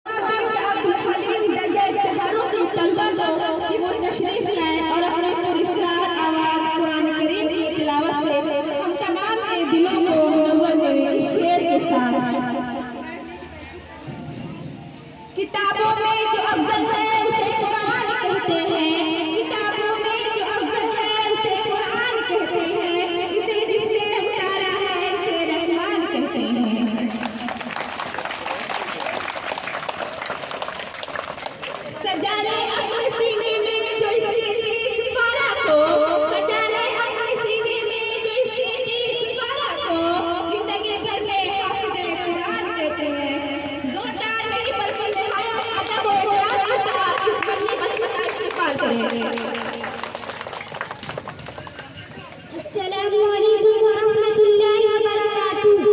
अब्दुल हलीम दर्जा शहरों की तलबा को कि वो तशरीफ लाएं और अपने पुरस्कार आवाज कुरान करीम की तिलावत से हम तमाम के दिलों को मुनव्वर करें। शेर के साथ किताबों में जो अफजल है उसे कुरान कहते हैं, किताबों में जो अफजल है उसे कुरान कहते हैं, इसे जिसने उतारा है उसे रहमान कहते हैं। सजा ले अपने सीने में जो इसकी तीस पारा को, सजा ले अपने सीने में जो इसकी तीस पारा को, जिंदगी भर में हाफिज़े कुरान कहते हैं। जोरदार नहीं बल्कि निहायत अदब और एहतराम के साथ इस बन्नी बच्ची का इस्तेमाल करें। अस्सलामु अलैकुम व रहमतुल्लाहि व बरकातुहू।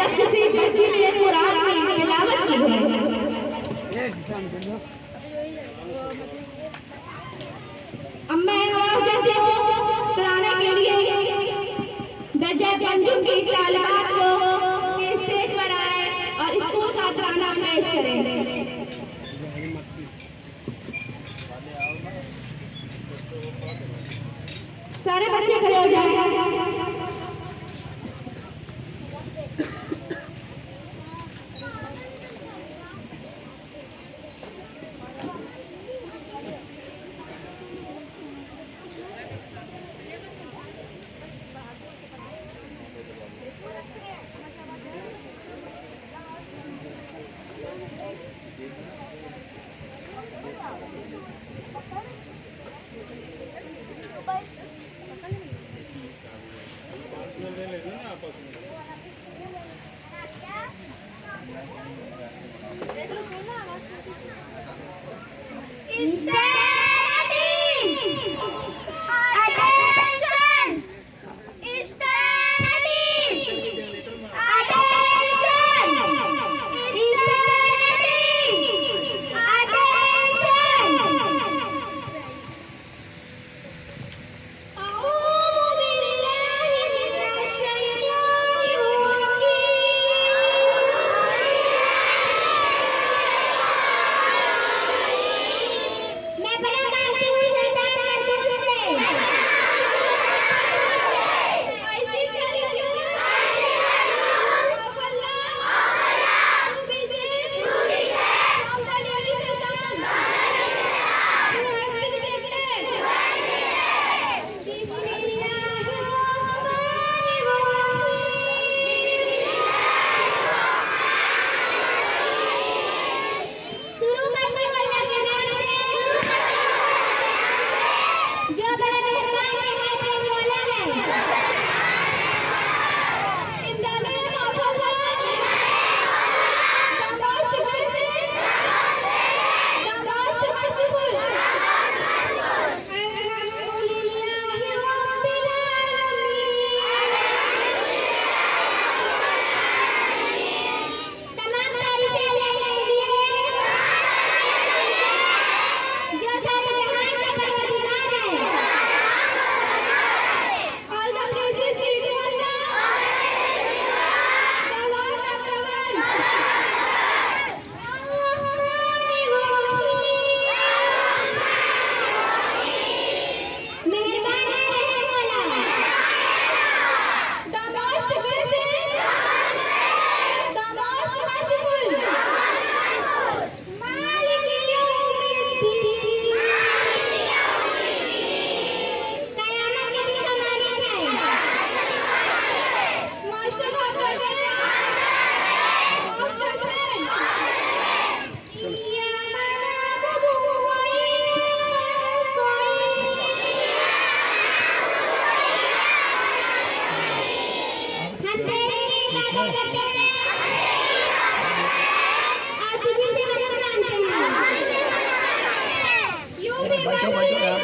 जब किसी बच्ची ने कुरान की तिलावत की है, अब मैं आवाज देती हूँ कराने के लिए दर्जा पंजुम की तालिबात को स्टेज पर आए और स्कूल का तराना पेश करें। सारे बच्चे खड़े हो जाए। तैयार करते हैं। आप भी जवान जानते हैं। यूपी बैठो बैठो यहाँ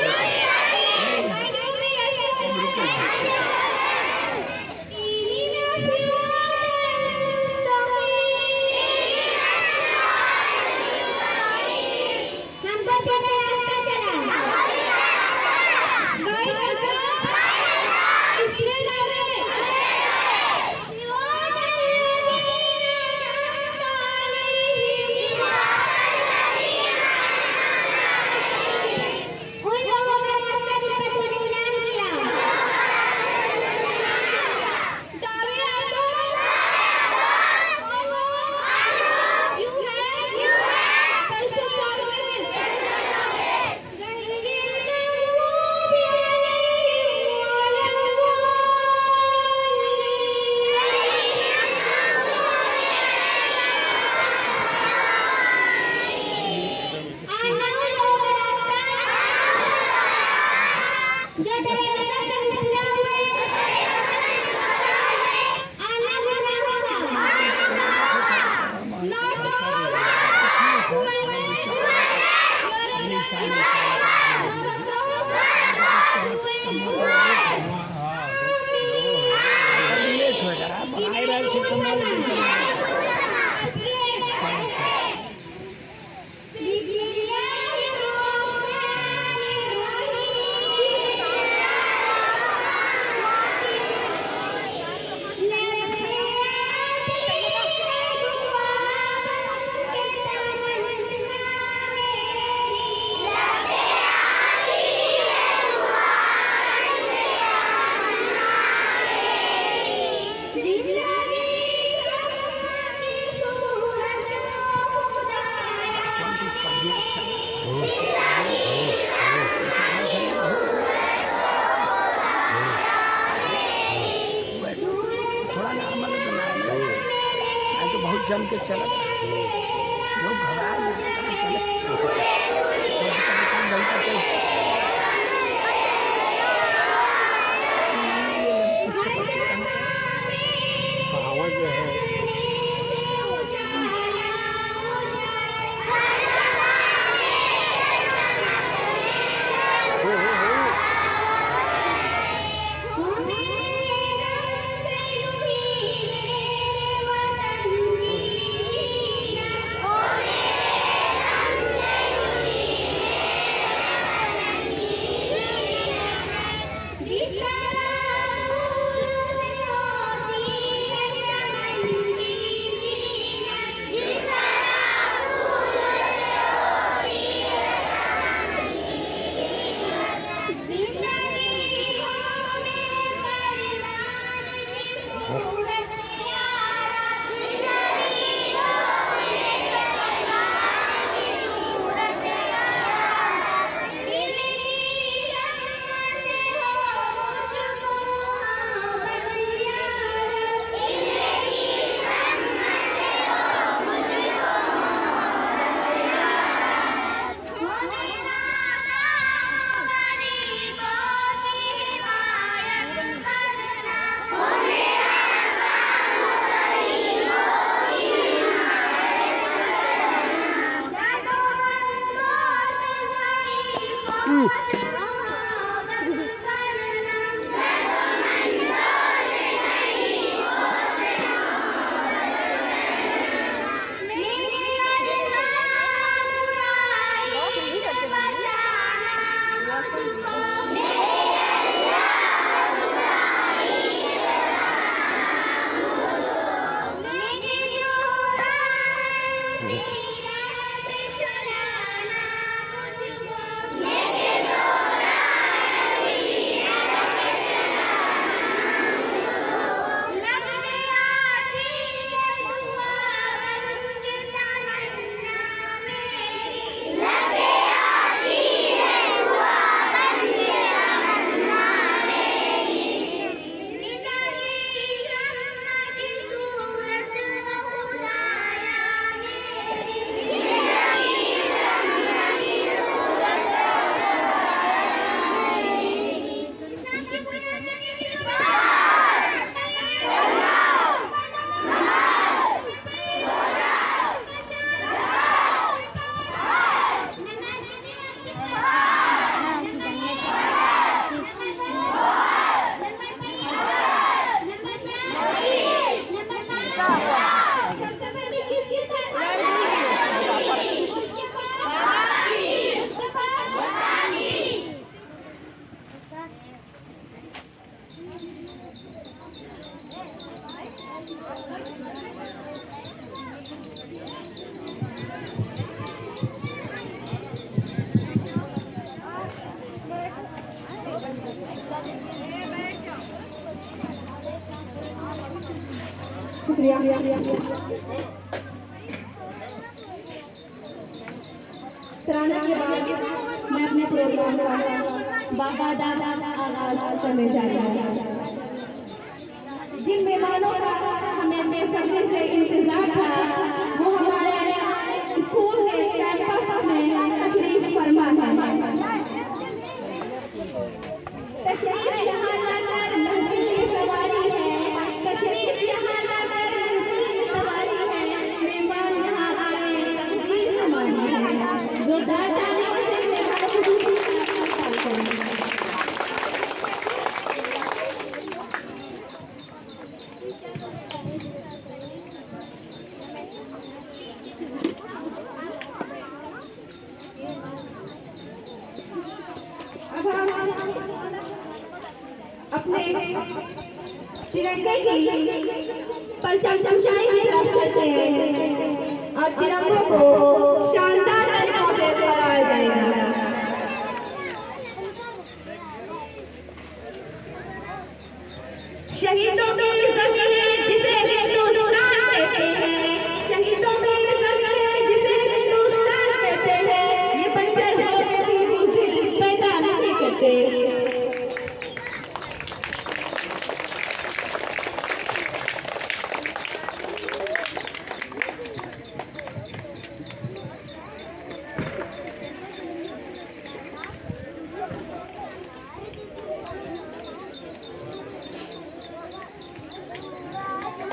लेट हो जा रहा है, बनाए रहे सिस्टम थोड़ा नॉर्मल है तो नॉर्मल है, नहीं तो बहुत जम के चलत रहा लोग घबरा जाए चले घंटा चल पीछे बच्चे कहावत जो है शुक्रिया। तराना के बाद मैं अपने प्रोग्राम का बाकायदा आगाज करने जा रही हूँ। जिन मेहमानों का हमें बेसब्री से इंतजार था वो हमारे स्कूल में कैंपस में तशरीफ फरमा है। तशरीफ यहाँ लाकर महफिल की सवारी है, तशरीफ यहाँ लाकर महफिल की सवारी है। मेहमान यहाँ आए तकदीर हमारी है, जो दादा ने उसे अपने तिरंगे की परचम चमचाई की तरफ चलते हैं और तिरंगों को शानदार तरीकों से फहराया जाएगा। शहीदों की ज़मीन है जिसे हिंदुस्तान कहते हैं, शहीदों की ज़मीन है जिसे हिंदुस्तान कहते हैं। ये बंजर होने की बुद्धि पैदा नहीं करते।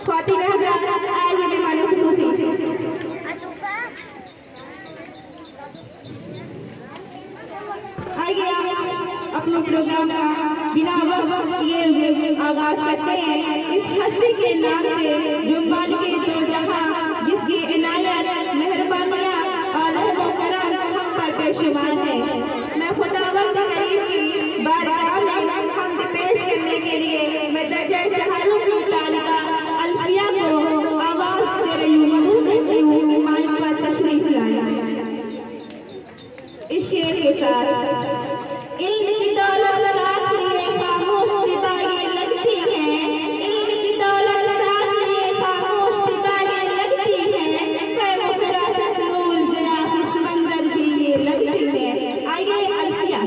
ख्वातीन हज़रात, आइए मेहमानों की खुशी आइए अपने प्रोग्राम का बिना वक्त ये आगाज करते हैं इस हस्ती के नाम से जो मालिक दो जहां, जिसकी इनायत मेहरबानियां और रहम करम हम पर बेशुमार है। मैं खुदावंद करीम की बारगाह में हमद पेश करने के लिए मैं दर्जा जहारों की तालिका अल्फिया को आवाज से रही हूँ माइक पर तशरीफ लाया। इस शेर के साथ इल्म की दौलत साथ लिए खामोश सिपाही लगती है, इल्म की दौलत साथ लिए खामोश सिपाही लगती है, खैर फिरासत नूर ज़रा खुशमंजर भी ये लगती है। आइए अल्फिया।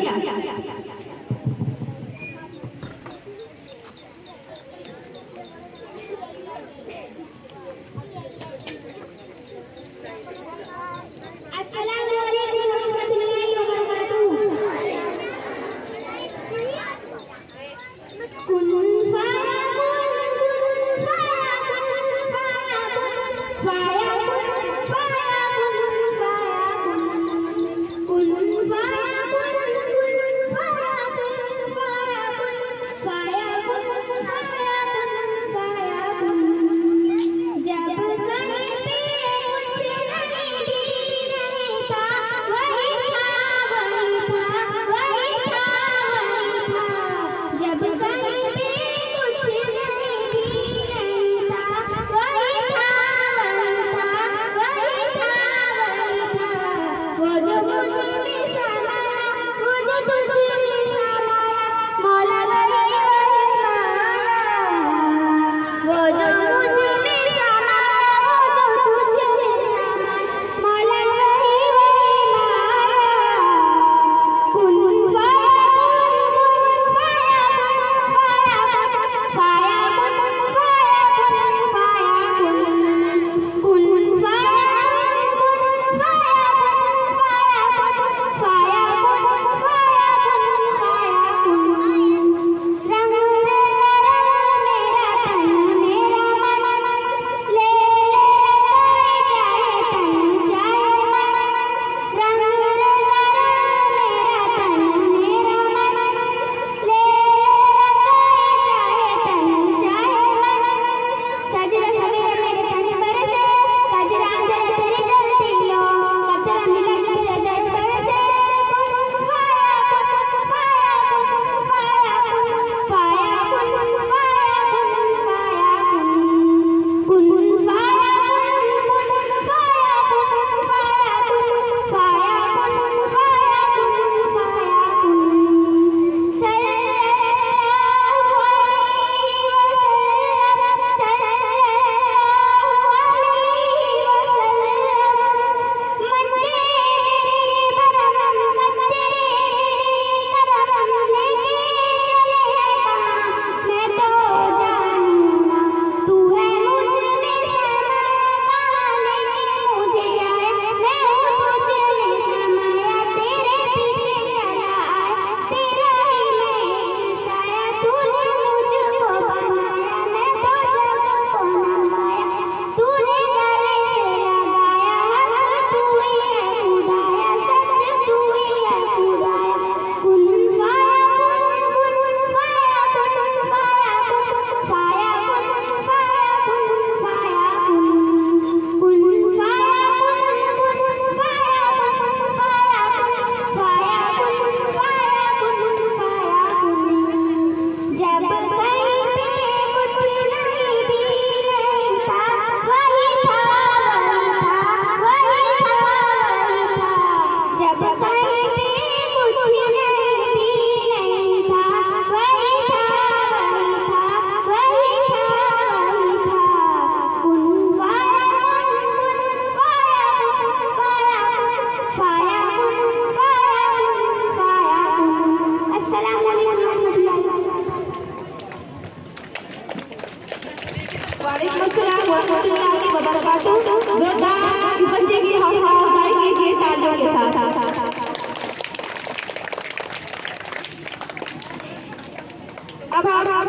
अब हम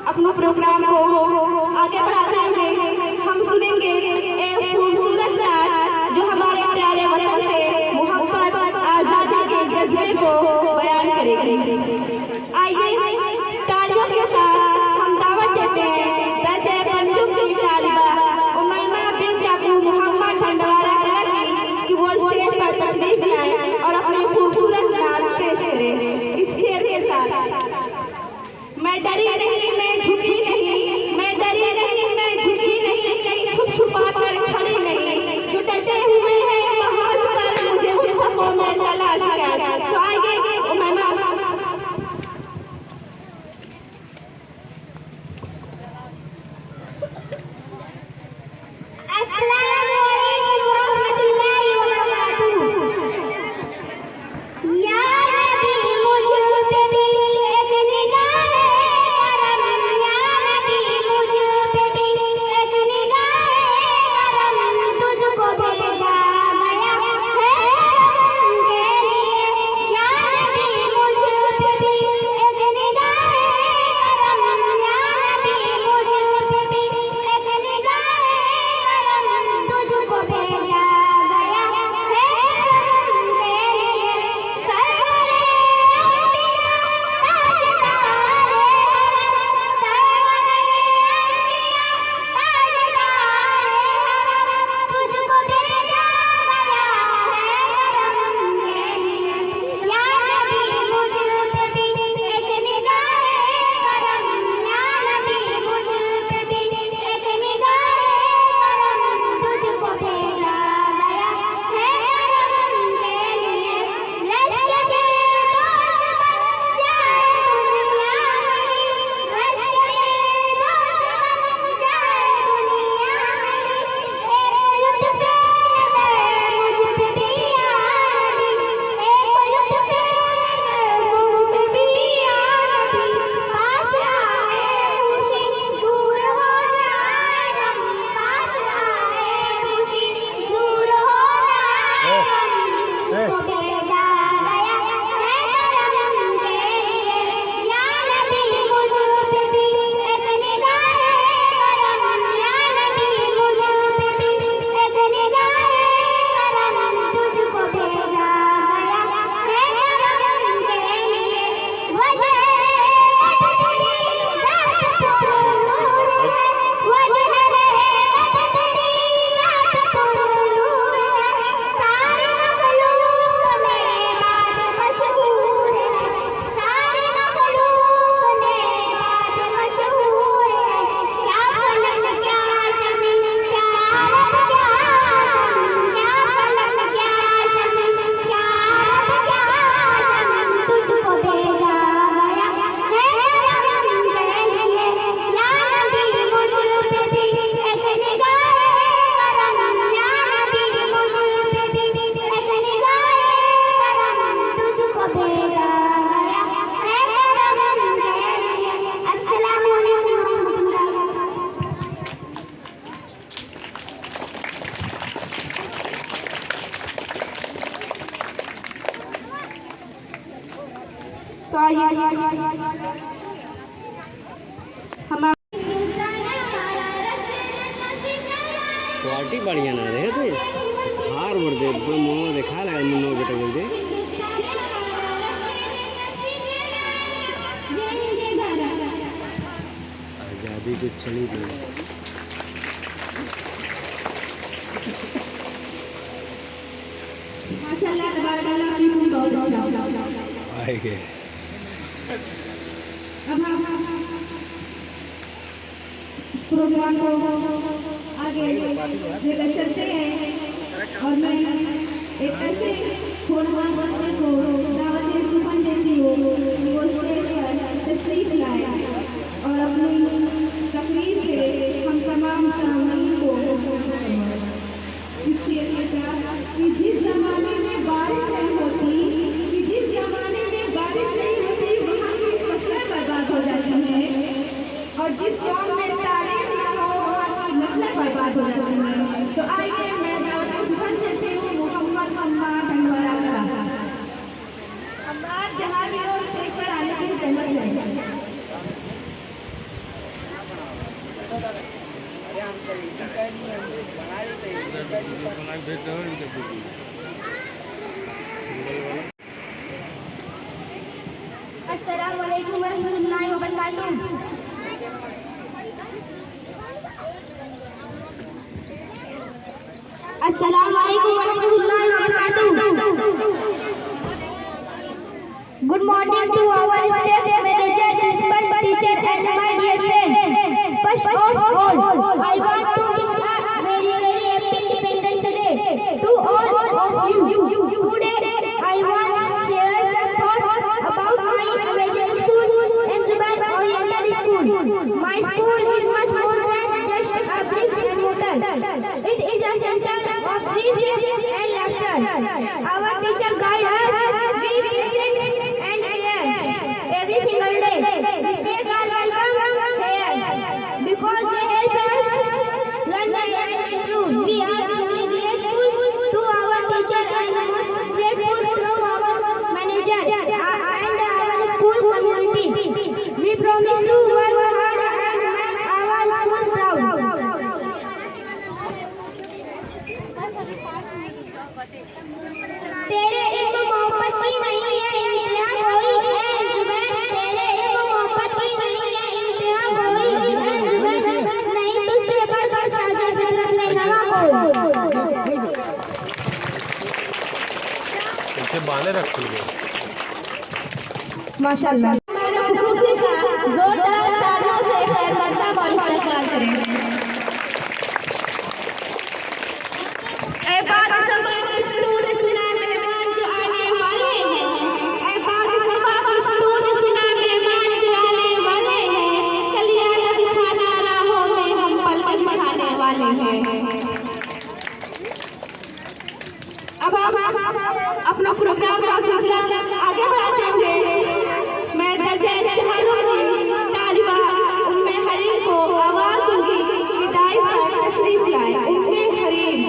अपने प्रोग्राम को आगे बढ़ाते हैं। हम सुनेंगे एक खूबसूरत नाच जो हमारे प्यारे वतन से मोहब्बत आजादी के जज्बे को बयान करेगी। आइए तालियों के साथ हम दावत देते हैं दर्जे बंदूक की तालिबा उमैमा बिन याकूब मोहम्मद हंडवारा की कि वो स्टेज पर तशरीफ लाएं और अपनी खूबसूरत नाच पेश करें इस शेर के साथ। मैं डरी नहीं, मैं झुकी नहीं, मैं डरी नहीं, मैं झुकी नहीं, कहीं छुप छुपा कर खड़ी नहीं, जो डटे हुए हैं महाज पर मुझे उन हकों में तलाश कर। तो आइए उमैमा क्वालिटी बढ़िया ना रहे थे हार बढ़ दे मुँह देखा लगा मुन्नो बेटा बोल दे आज़ादी कुछ चली गई माशाल्लाह तबारकल्लाह आपकी बहुत आएंगे। अब हम प्रोग्राम को आगे लेकर चलते हैं और मैं एक ऐसे होनहार बच्चे को दावत सुमन देती हूँ वो स्टेज पर तशरीफ लाए और अपनी तकरीर से हम तमाम सामने को इस शेर के साथ कि जिस जमाने में बारिश नहीं होती कि जिस जमाने में बारिश नहीं होती वहाँ की फसलें बर्बाद हो जाती हैं और जिस गाँव में तारीफ ना हो वहाँ की नस्लें बर्बाद हो जाती हैं। तो आइए मैं दावत सुमन देती हूँ मोहम्मद हन्ना हंडवारा का। अब जहाँ भी लोग स्टेज पर आने के अस्सलाम वालेकुम वरहमतुल्लाहि वबरकातुहू। अस्सलाम वालेकुम वरहमतुल्लाहि वबरकातुहू। Good morning to our staff manager, principal, teacher, and my dear friends. First of all, I want to wish a very happy Independence Day to all of you. Today, I want to share some thoughts about my Amazing School and Zubair Oriental School. My school is much more than just a bricks and mortar. It is a center of friendship and laughter. Our teacher guide us. We listen and care every single day. Mistakes are welcome here because they help us learn and improve. We are truly grateful to our teacher and most grateful to our manager and our school community. We promise to work hard and make our school proud. तेरे इल्म मोहब्बत की नहीं है इंतहा कोई है जुबैर, तेरे इल्म मोहब्बत की नहीं है इंतहा कोई है जुबैर, नहीं तुझसे बढ़कर साजे फितरत में नवा कोई। इसे बांधे रख लो माशाल्लाह। मैंने खुशूसी का जोरदार तालियों से खैर मकदम और इस्तकबाल करें। ऐ पाक स्टूडेंट सुना मेहमान जो आने वाले हैं, ऐ पाक स्टूडेंट सुना मेहमान जो आने वाले हैं, कलियां बिछाना राहों में हम पलक बिछाने वाले हैं। अब हम अपना प्रोग्राम का सिलसिला आगे बढ़ाते हुए मैं दर्जे इम्तिहानों की तालिबा उम्मे हरीम को आवाज़ दूंगी कि दाई पर तशरीफ लाए। उम्मे हरीम।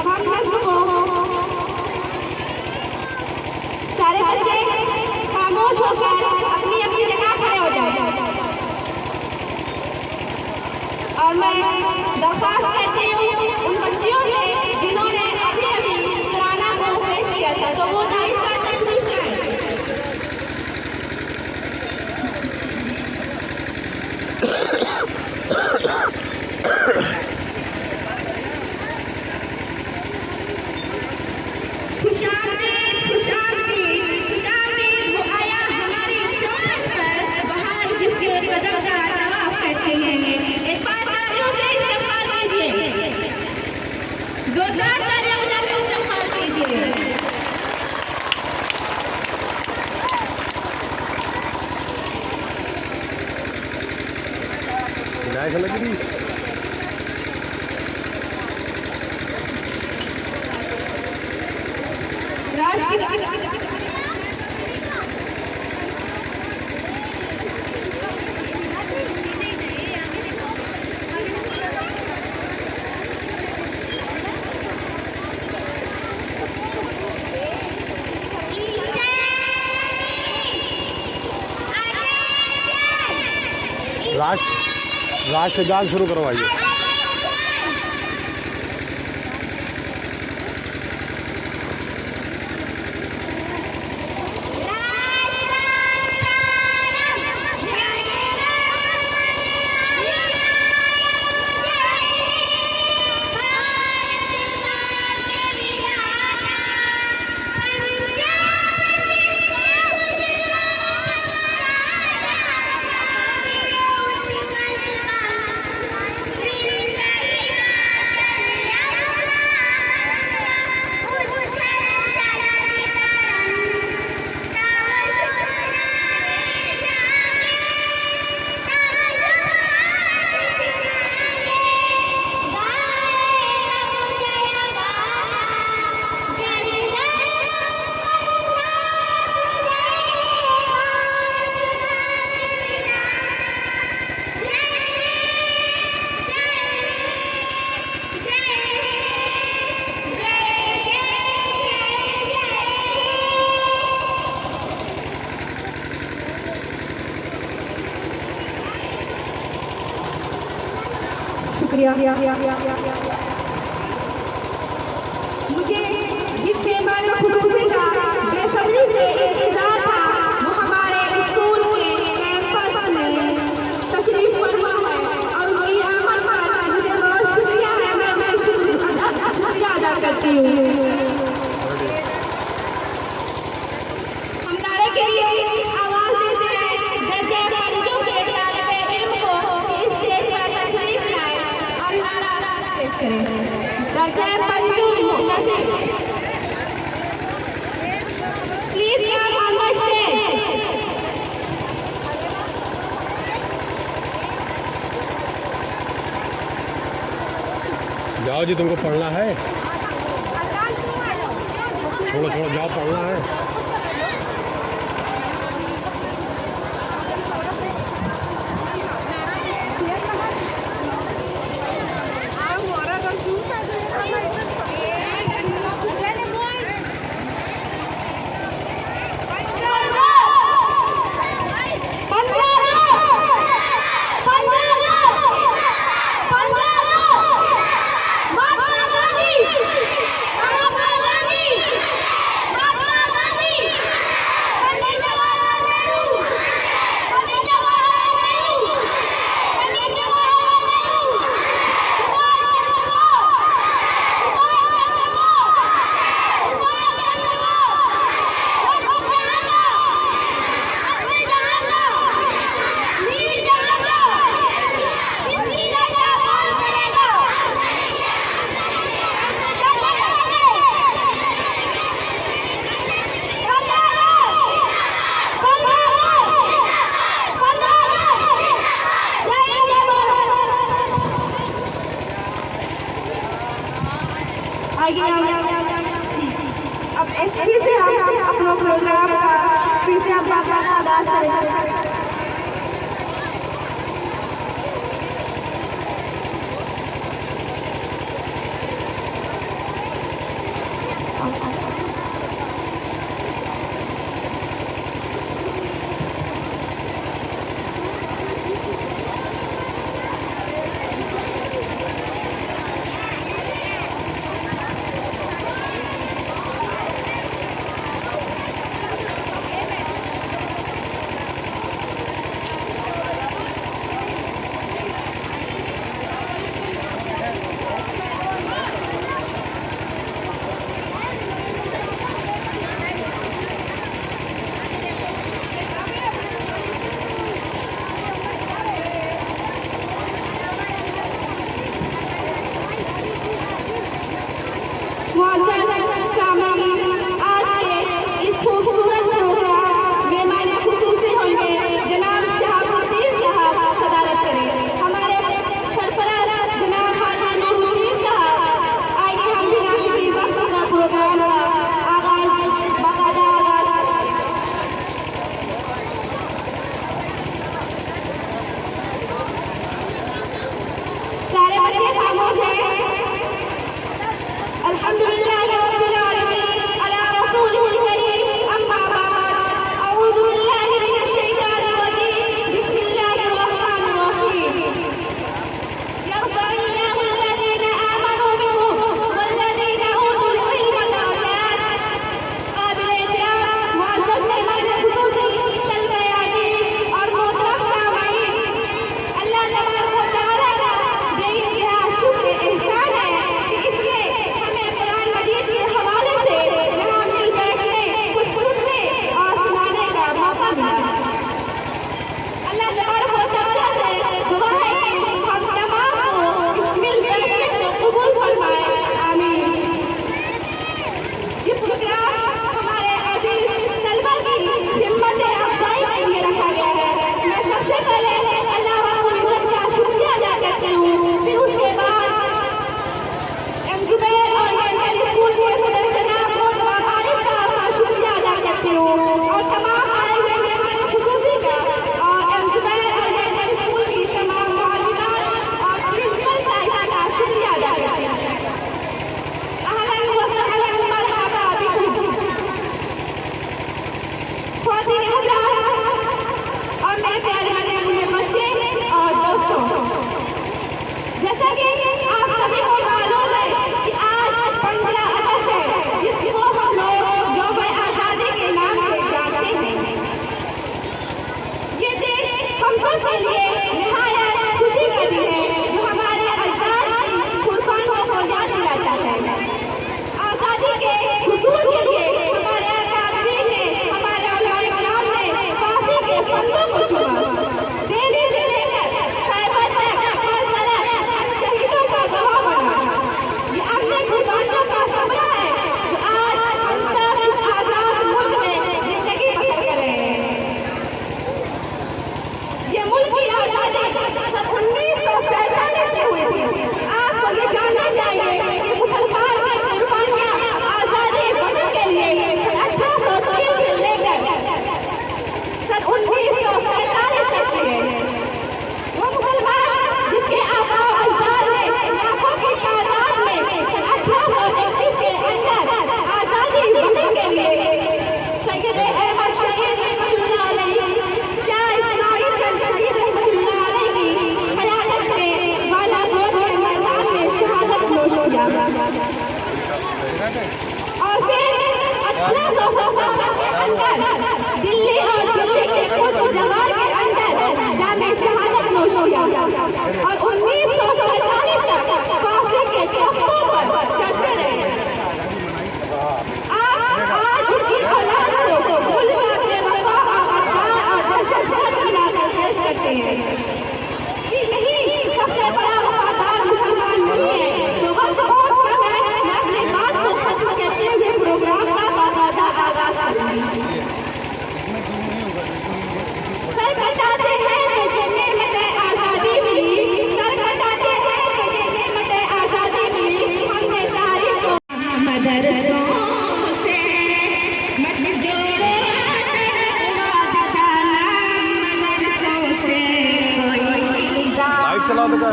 अब हम सारे बच्चे खामोश होकर अपनी अपनी जगह खड़े हो जाए और मैं दरख्वास्त करती हूँ उन बच्चियों से जिन्होंने अभी अभी तराना को पेश किया था, तो वो दाई पर तशरीफ लाए। ऐसा लग रही राष्ट्रगान शुरू करवाइए। शुक्रिया। मुझे जिस मेहमान खुशूसी का बेसब्री से इंतजार था वो हमारे स्कूल के कैंपस में तशरीफ फरमा है और उनकी आमद पर मुझे बहुत शुक्रिया है। मैं शुक्रिया अदा करती हूँ। हम नारे के लिए आवाज देते हैं दर्जे पंजों के तालिबे इल्म को इस स्टेज पर तशरीफ लाए और नारा पेश करें। दर्जे पंजों नसीब please come on the stage. जाओ जी, तुमको पढ़ना है। छोड़ो छोड़ो, जाओ पढ़ना है। अब फिर से हम अपना प्रोग्राम का फिर से हम आगाज करेंगे। के लिए निहायत खुशी का दिन है जो हमारे अजदाद की कुर्बानियों को याद दिलाता है। आज़ादी के हुसूल के लिए हमारे अकाबिरीन ने, हमारे उलमाए किराम ने फांसी के फंदों को चुमा। दिल्ली से लेकर खैबर तक हर तरफ शहीदों का गवाह बना। ये अपने कुर्बानियों का सबरा है जो आज हम सब इस आज़ाद मुल्क में जिंदगी बसर कर रहे हैं। ये मुल्क की आज़ादी सन 1947 में हुई थी। आपको ये जानना चाहिए कि मुसलमान की कुर्बानियां आज़ादी वतन के लिए 1803 से लेकर सन 1947 तक की है। वो मुसलमान जिसके आबा अजदाद ने लाखों की तादाद में सन 1831 के अंदर आज़ादी वतन के लिए सैयद अहमद शहीद रहमतुल्लाह अलैह, शाह इस्माइल खान शहीद रहमतुल्लाह अलैह की क़यादत में बालाकोट के मैदान में शहादत नोश किया। और फिर 1857 के अंदर दिल्ली और दिल्ली के कुछ जवार के अंदर जामे शहादत नोश किया और 1947 तक फांसी के तख्तों पर चढ़ते रहे। आज उनकी औलाद को मुल्क में बेवफा और दहशतगर्द बनाकर पेश करते हैं कि नहीं, सबसे बड़ा वफादार मुसलमान नहीं है। तो वक्त बहुत कम है, मैं अपनी बात को खत्म करते हुए प्रोग्राम का बाकायदा आगाज करूंगी। सर कटाते हैं तो ये नेमतें आज़ादी मिली, सर कटाते हैं तो ये नेमतें आज़ादी मिली। हमने तारीख को मदरसों से मत जोड़ो, तरकवाद का नाम मदरसों से कोई लाइव चला दो क्या?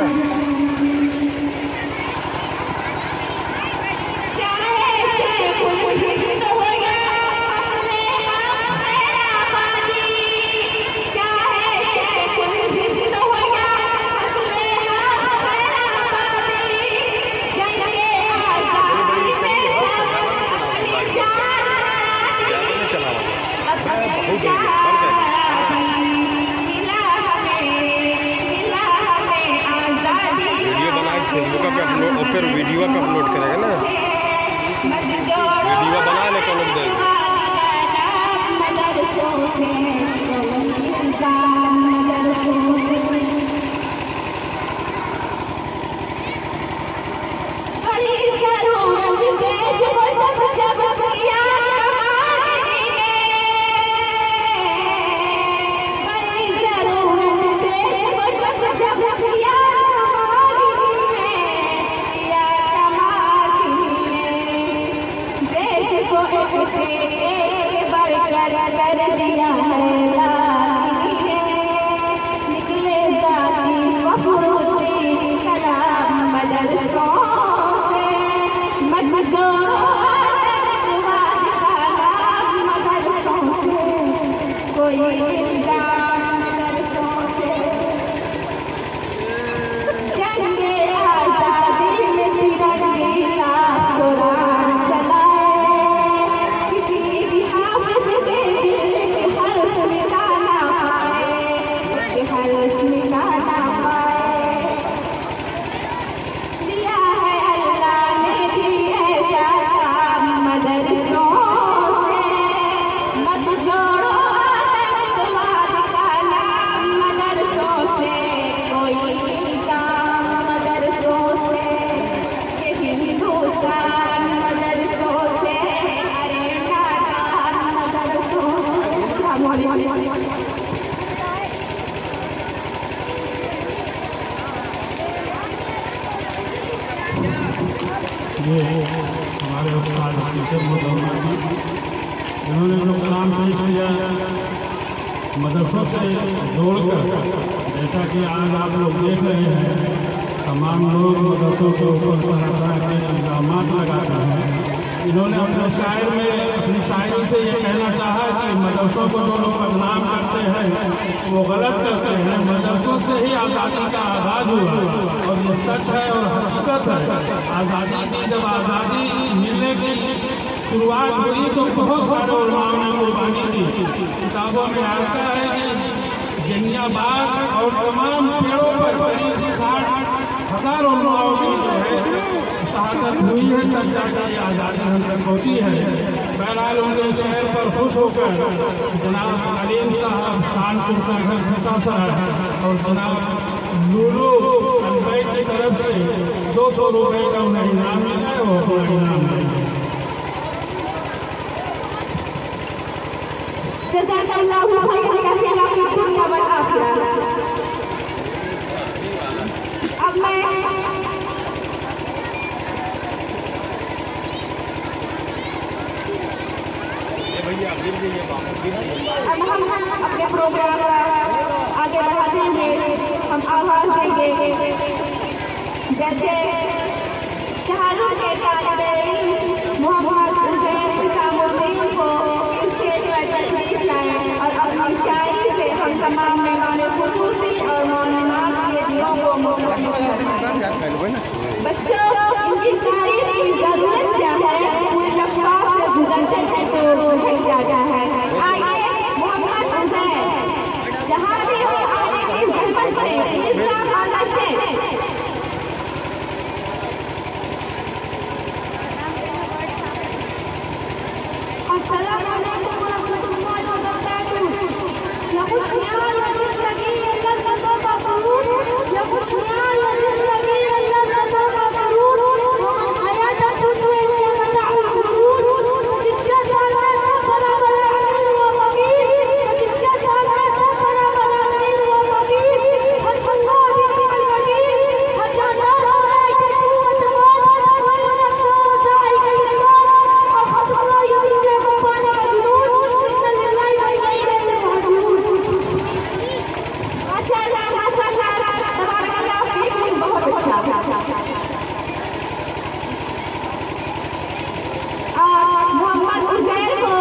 चाहे शेखुल हिंद हो या फसले हम हैदराबादी, चाहे शेखुल हिंद हो या फसले हम हैदराबादी, जंगे आज़ादी में अपनी जान मिला हमें आज़ादी। वीडियो बना के फेसबुक पे अपलोड और फिर वीडियो पे अपलोड करेगा ना, वीडियो बना ले तो लोग देखें। बड़ी जरूरत देश को जब किया कमाने ने, बड़ी जरूरत देश को जब किया कमाने ने, देश को एक से एक बढ़कर कर दिया है। निकले जाती फखरुद्दीन कलाम मदरसों से, मत जोड़ो तरकवाद का नाम मदरसों से कोई इल्जाम मदरसों से। जंगे आज़ादी में तिरंगी का कुरान चलाए, किसी भी हाफिज के दिल में हर्फ मिटाना पाए, हर्फ मिटाना पाए। दिया है अल्लाह ने भी ऐसा काम मदरसों से, मत जोड़ो तरकवाद का नाम मदरसों से कोई काम मदरसों से। ये हिंदुस्तान मदरसों से, अरे नादान मदरसों से। ये हमारे उस्ताद टीचर मोहम्मद जी, जिन्होंने जो कलाम पेश किया मदरसों से जोड़कर, जैसा कि आज आप लोग देख रहे हैं तमाम लोग मदरसों के ऊपर तरह तरह के इल्ज़ाम लगाते हैं। इन्होंने अपने शायर में अपनी शायरी से ये कहना चाहा कि मदरसों को जो लोग बदनाम करते हैं वो गलत करते हैं। मदरसों से ही आज़ादी का आगाज़ हुआ और ये सच है और हकीकत है। आज़ादी की जब आज़ादी मिलने की शुरुआत हुई तो बहुत सारे उलमाओं ने कुर्बानी की। किताबों में आता है कि जंगियाबाद और तमाम पेड़ों पर करीब 60,000 उलमाओं की जो है शहादत हुई है, तब जाकर ये आज़ादी हम तक पहुँची है। बहरहाल उनके शहर पर खुश होकर जनाब अलीम साहब शानपुर का घर मुतासर है और जनाब लूलू अनबैक की तरफ से 200 रुपये का उन्हें इनाम मिला है, वो अपना इनाम लेंगे। जज़ाकल्लाहु खैरन कसीरा फी दुनिया वल आखिरह। अब मैं अब हम अपने प्रोग्राम का आगे बढ़ाते हैं। हम आवाज़ देंगे जैसे शाहरुख के तालिबे मोहम्मद हुसैन निज़ामुद्दीन को स्टेज पर तशरीफ लाए और अपनी शायरी से हम तमाम मेहमान खुसूसी और मौलानात के दिलों को मुतमईन करें। बच्चों, इनकी तारीफ की ज़रूरत क्या है? लफ्ज़ों से गुजरते हैं तो भटक जाता है। आइए मोहम्मद हुसैन जहाँ भी हो आने की ज़हमत करें। इस्लाम आना शेर। अस्सलाम वालेकुम व रहमतुल्लाहि व बरकातुहू। या खुशमियाँ या ज़िंदगी अल्लाह सदा का सुरूर, या खुशमियाँ या ज़िंदगी अल्लाह सदा का सुरूर। हयात दुनिया में मताउल गुरूर, जिसके सामने सब बराबर अमीर व फकीर, जिसके सामने सब बराबर अमीर व फकीर। हर अल्लाह बिल फकीर, हर जानदार है कि कुव्वत मान, वल नफ्स साई का ईमान, और खत्म यही के पाने का जुनून, इन्ना लिल्लाहि व इन्ना इलैहि राजिऊन। माशाअल्लाह, माशाअल्लाह, तबारकल्लाह फीकुम, बहुत अच्छा। और मोहम्मद हुसैन को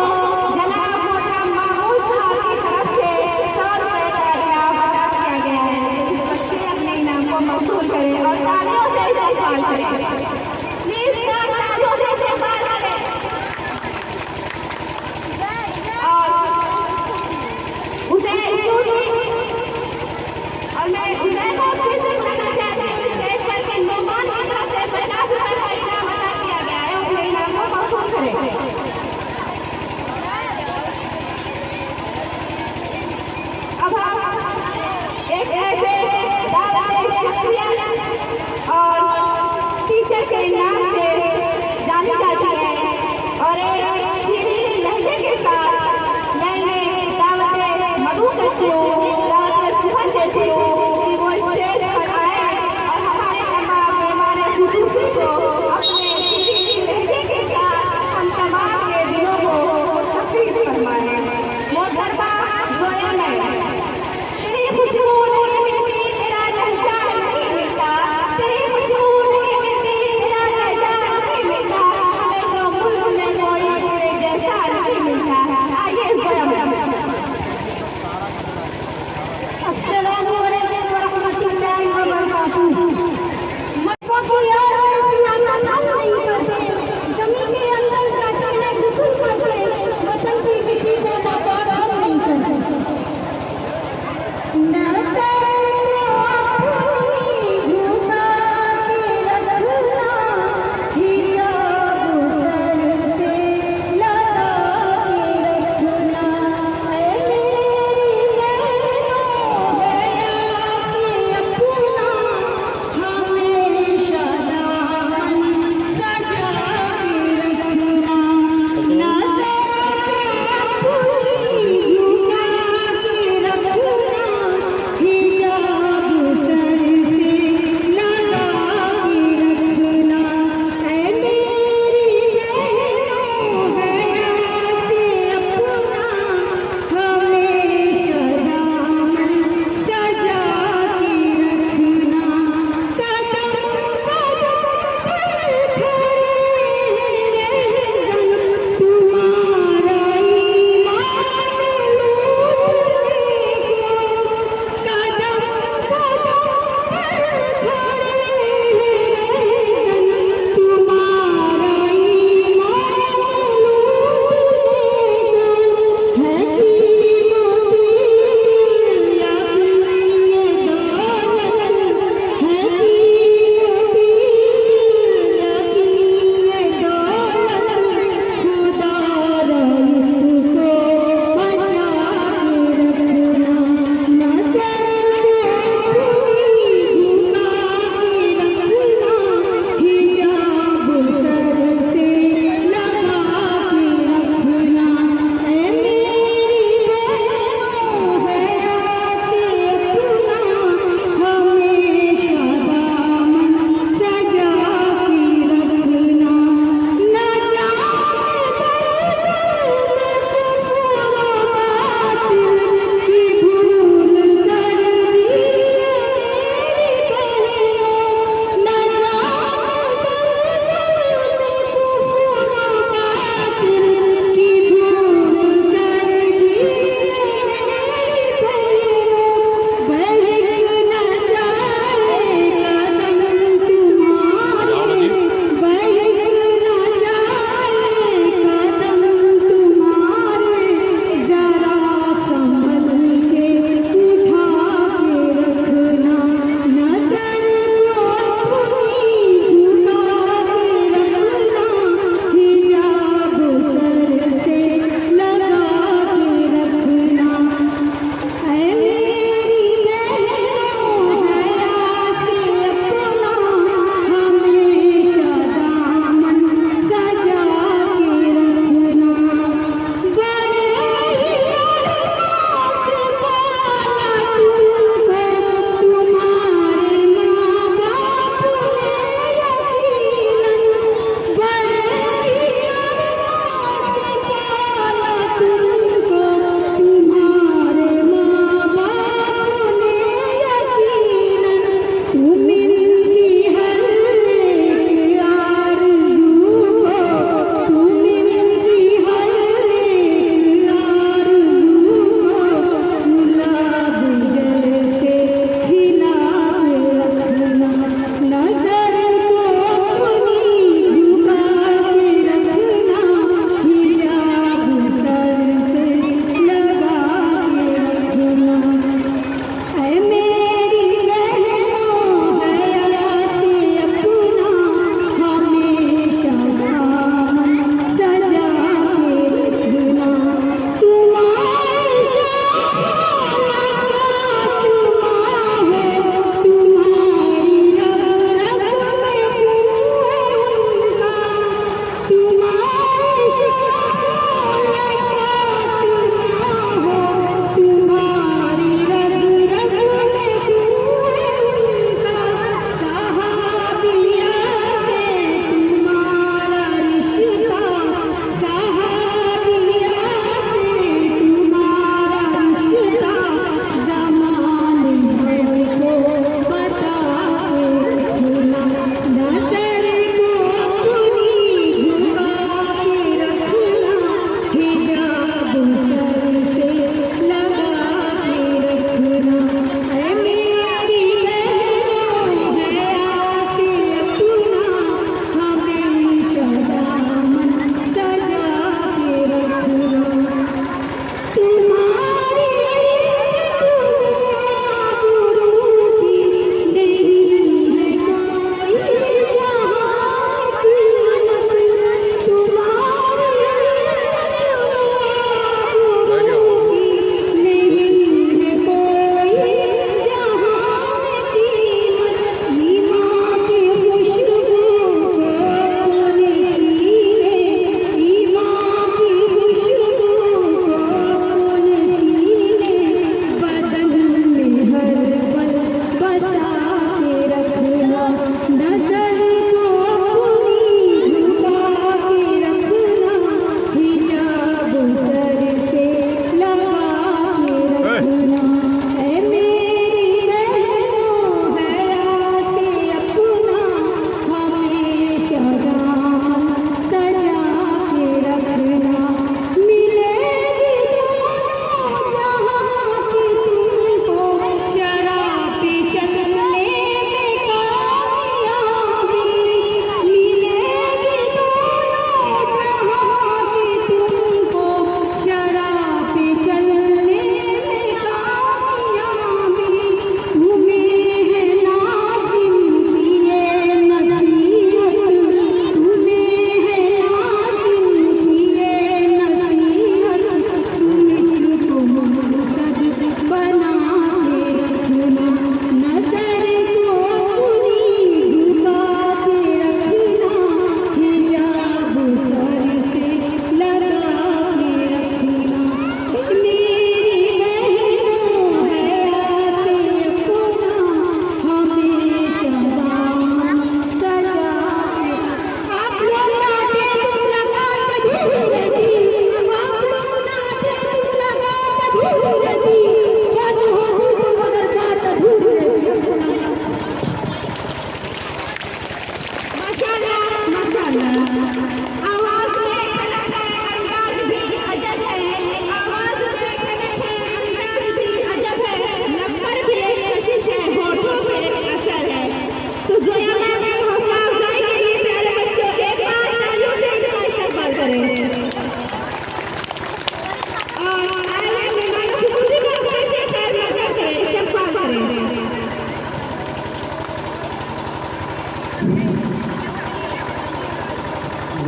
जनाब मोहतरम महमूद साहब की तरफ से 100 रुपये का इनाम अदा किया गया है। इस बच्चे अपने इनाम को मौसूल करें और तालियों से इस्तेमाल करें। प्लीज तालियों से इस्तेमाल करें। और हुसैन चूनी और मैं हुसैन को फिर से बुलाना चाहती हूँ स्टेज पर कि मेहमान की तरफ से 50 रुपये का इनाम अदा किया गया है, अपने इनाम को मौसूल करें। अब हम एक ऐसे दावत शख्सियत और टीचर के नाम से जानी जाती है और एक शीरीन लहजे के साथ मैं इन्हें दावत मधु करती हूँ, दावत सुहन देती हूँ कि वो स्टेज पर आए और हमारे तमाम मेहमान खुसूसी को अपने शीरीन लहजे के साथ हम तमाम के दिलों को मुस्तफ़ीद फरमाएं। मोहतरमा ज़ोया में तेरी खुशबू नहीं मिलती, तेरा लहजा नहीं मिलता।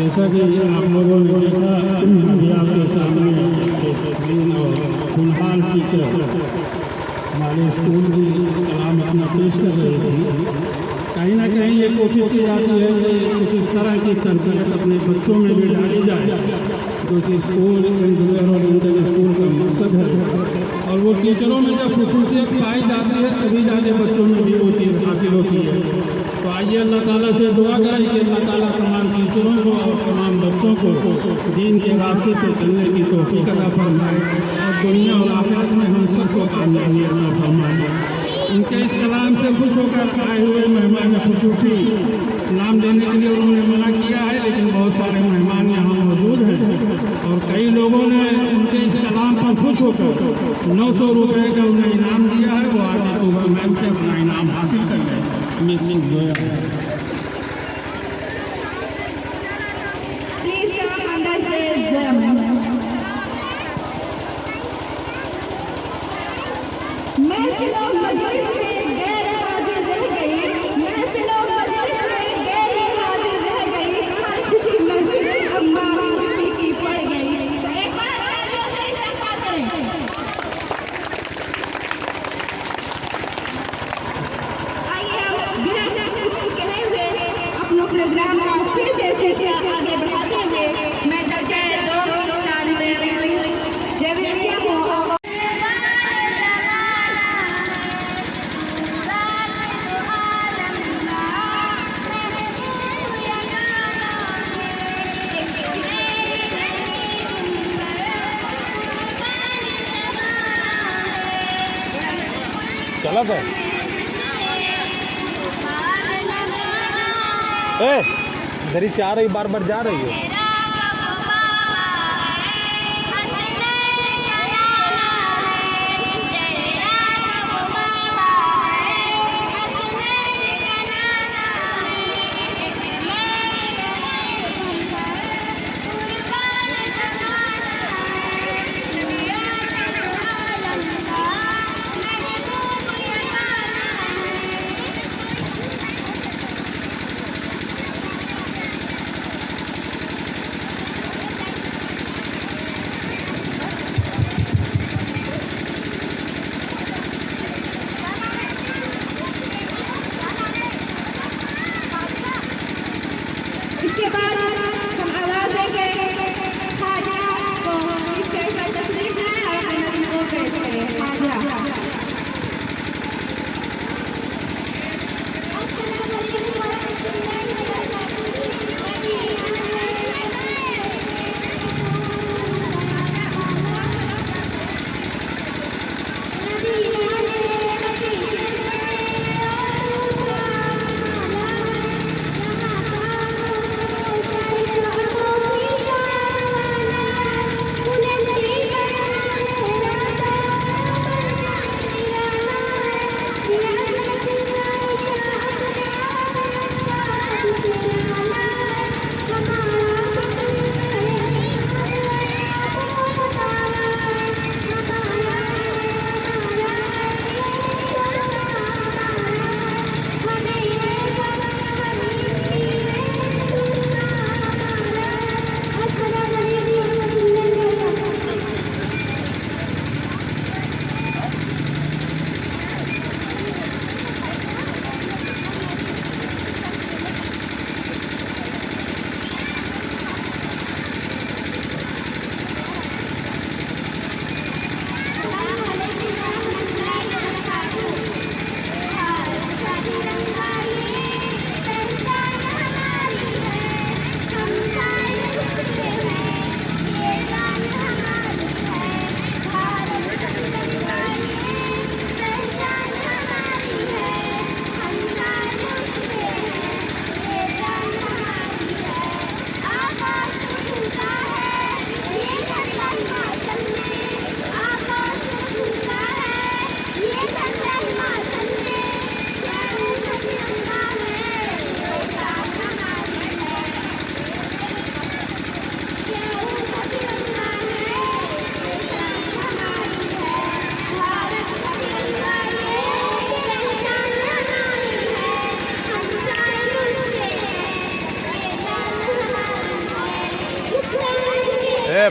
जैसा कि आप लोगों ने देखा अभी आपके सामने बेहतरीन और खुनहाल टीचर हमारे स्कूल की कलाम अपना पेश कर रही थी। कहीं ना कहीं ये कोशिश की जाती है कि कुछ इस तरह की तरबियत अपने बच्चों में भी डाली जाए जो कि स्कूल इंजीनियर और इंटर स्कूल का मकसद है। और वो टीचरों में जब खसूसियत पाई जाती है तभी जाके बच्चों में भी वो चीज़ हासिल होती है। तो आइए अल्लाह ताला से दुआ करें कि अल्लाह ताला तमाम टीचरों को और तमाम बच्चों को दीन के रास्ते पर चलने की तौफीक अता फरमाए और दुनिया और आखिरत में हम सबको कामयाबी अता फरमाए। उनके इस कलाम से खुश होकर आए हुए मेहमान खुसूसी नाम लेने के लिए उन्होंने मना किया है, लेकिन बहुत सारे मेहमान यहाँ मौजूद हैं और कई लोगों ने उनके इस कलाम पर खुश होकर 900 रुपये का उन्हें इनाम दिया है। वो आगे तो वह मैम से अपना इनाम हासिल कर लें। Please come understand them. महफिलों मजलिस में गैर हाजिर रह गई, महफिलों मजलिस में गैर हाजिर रह गई, हर खुशी महफिल अम्मा खुशी की पड़ गई। तो एक बार तालियों से इस्तेमाल करें। आइए हम बिना कुछ कहे हुए अपने प्रोग्राम का फिर से आगे बढ़ाते हुए मैं दर्जा दो जब चला था इधर ही से आ रही, बार बार जा रही है।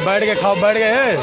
बैठ के खाओ, बैठ गए।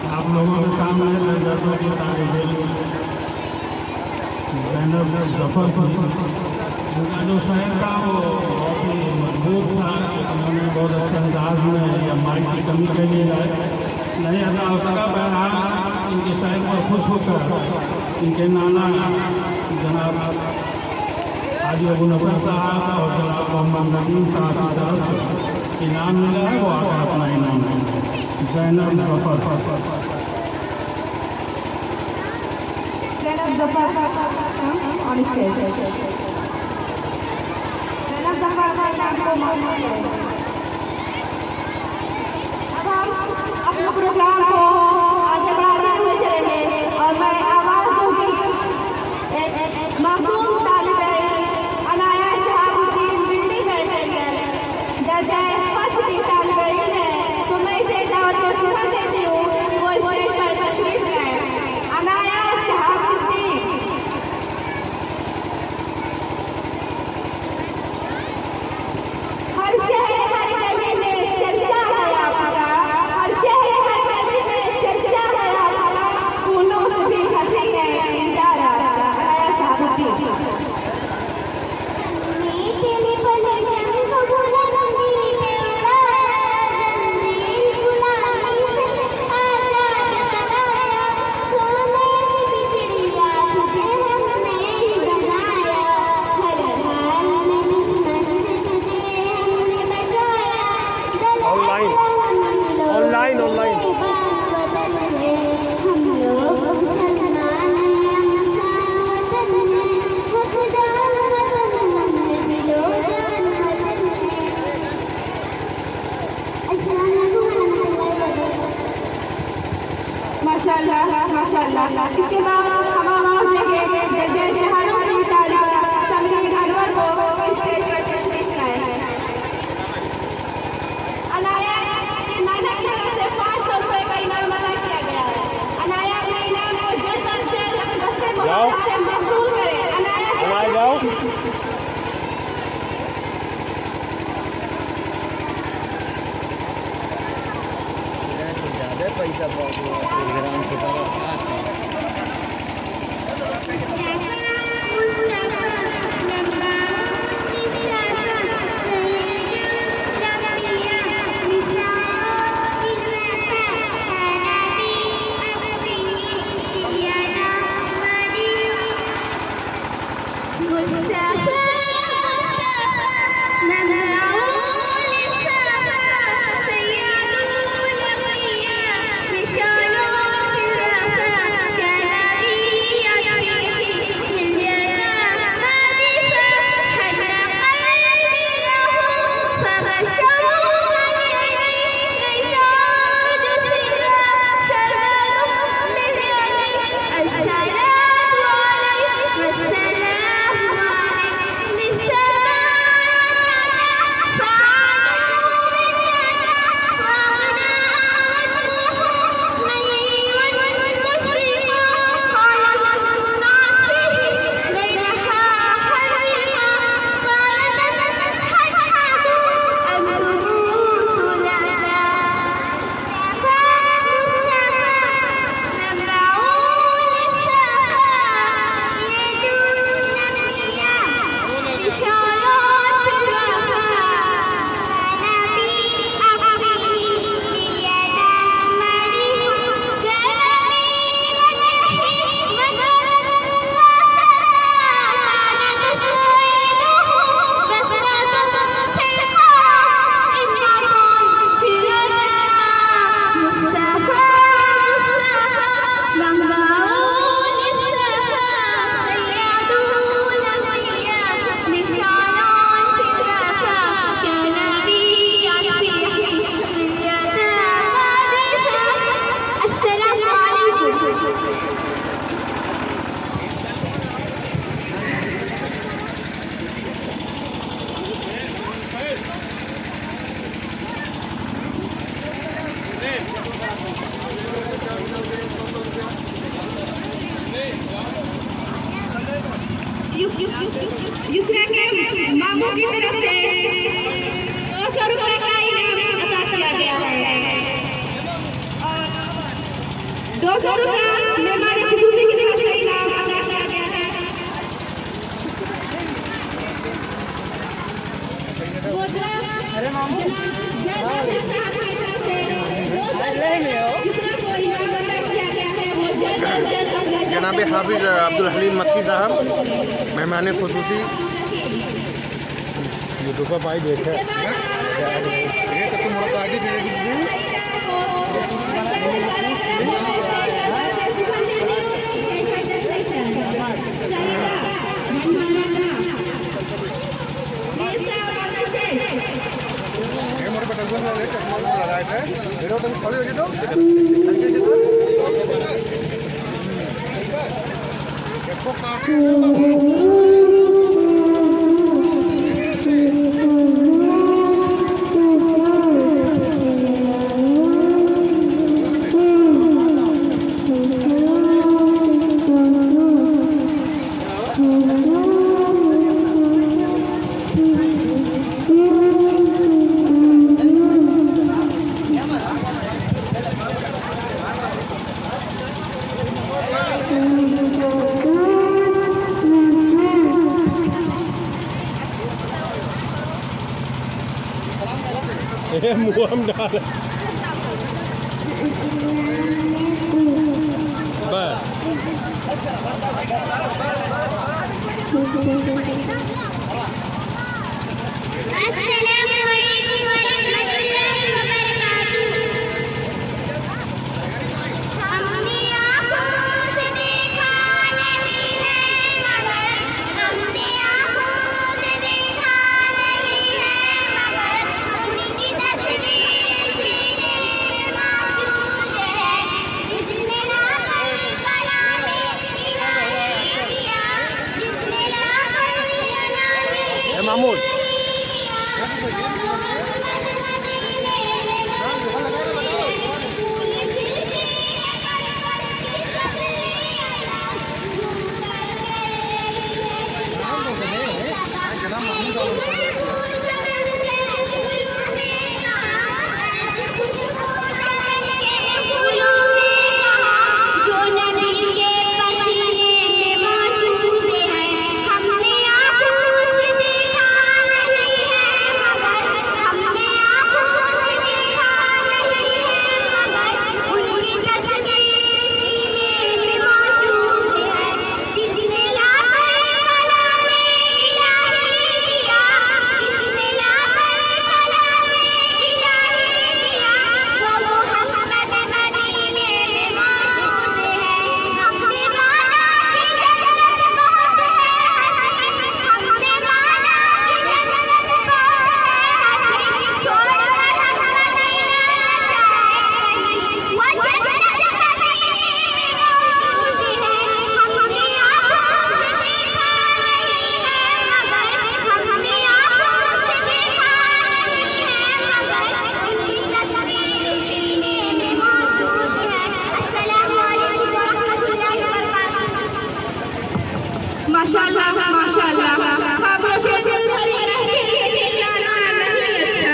आप लोगों के सामने जैसा कि ज़ैनब जफर थी, उनका जो शहर था वो बहुत ही मजबूत था। उन्होंने बहुत अच्छे अंदाज में या माइक की कमी के लिए नहीं अदा हो सका। बहरहाल इनके शहर पर खुश होकर इनके नाना जनाब हाजी अबू नसर साहब और जनाब मोहम्मद नदीम साहब की तरफ से इनाम मिला है, वो आकर अपना इनाम है। Zainab Zafar on stage. ज़ैनब ज़फ़र का नाम को मालूम है। अब हम अपने प्रोग्राम को आगे बढ़ाते हुए चलेंगे और मैं आवाज़ दूंगी मासूम तालिब अनाया शहाबुद्दीन बिल्डिंग बैठेंगे दर्जा फर्स्ट की तालिब इल्म है, तो मैं इसे दावत सुना देती हूँ वो स्टेज पर तशरीफ लाए। अनाया शहाबुद्दीन। हर शहर हर गली में चर्चा है आपका, हर शहर हर गली में चर्चा है आपका, फूलों से भी हंसी है इंदारा अनाया शहाबुद्दीन। माशाल्लाह माशाल्लाह। इसके बाद हम आवाज़ देंगे जैसे जहानों की तालिबा समरीन अनवर को स्टेज पर तशरीफ लाए हैं। युसरा के मामू की तरफ से 200 रुपए का इनाम अदा किया गया है और 200 रुपए मेहमान खुशूसी की तरफ से इनाम अदा किया गया है। अरे मामू जनाब हाफिज अब्दुल हलीम मक्की साहब मेहमान खुसूसी यूट्यूब पर भाई देखे मुँह हम डाल मामूद माशाल्लाह माशाल्लाह खामोशी दिल भरी रहती है खिलाना नहीं अच्छा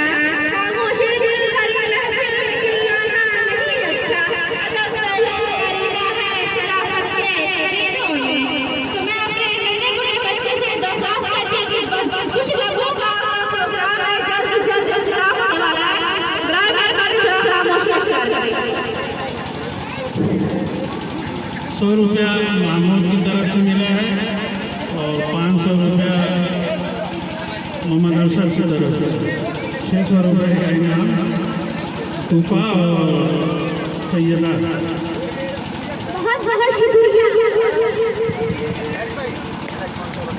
खामोशी दिल भरी रहती है खिलाना नहीं अच्छा अदब वाला करीना है शराफत के करीनों में तो मैं अपने नन्हे मुन्ने बच्चे से दरख्वास्त करती हूं कि बस कुछ लम्हों का प्रोग्राम है जल्द शुरू होने वाला है ड्राइवर कर खामोशी अख्तियार करें। 100 रुपया महमूद की तरफ से मिला है और 500 रुपया मोहम्मद अरशद की तरफ से 600 रुपये का इनाम तूफा और सैयदा। बहुत बहुत शुक्रिया।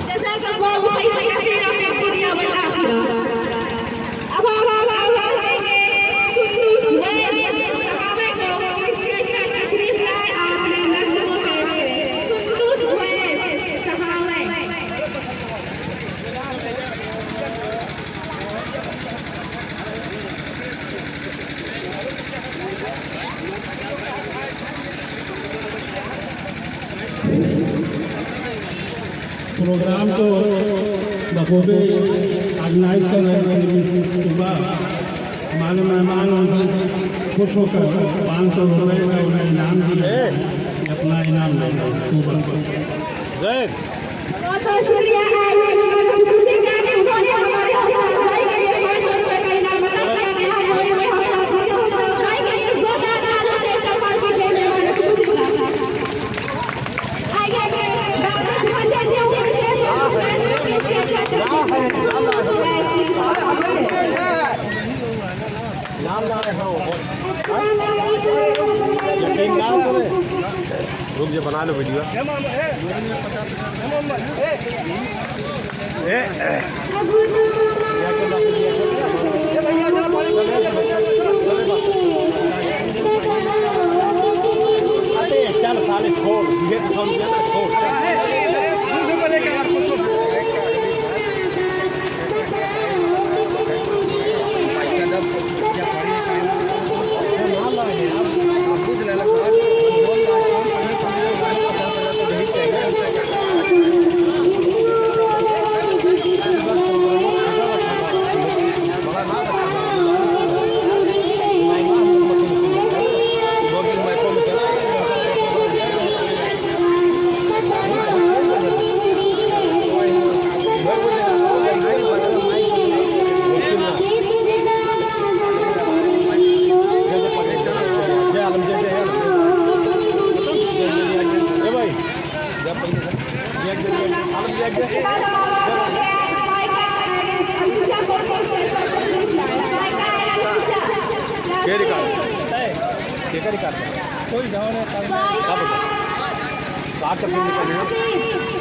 जज़ाकल्लाहु खैरन कसीरा फी दुनिया वल आखिरा। अब हम आएंगे कुद्दूस वैद सहाबे को स्टेज पर तशरीफ लाए आपने नज़्म है कुद्दूस वैद सहाबे। प्रोग्राम को बखूबी ऑर्गेनाइज कर रहे हैं। सुबह हमारे मेहमान उनसे खुश होकर 500 रुपये का उन्हें इनाम दिया, अपना इनाम लेंगे सुबह को। बहुत बहुत शुक्रिया उन्होंने हमारे हौसला के लिए 500 रुपये का इनाम बताया है। हम बहुत हौसला के लिए जोरदार तालियों से इस्तेमाल कीजिए मेहमानों को खुशी आगे डॉक्टर सुमन जी रुक जा, बना लो वीडियो। चल साले छोड़ दिए तो छोड़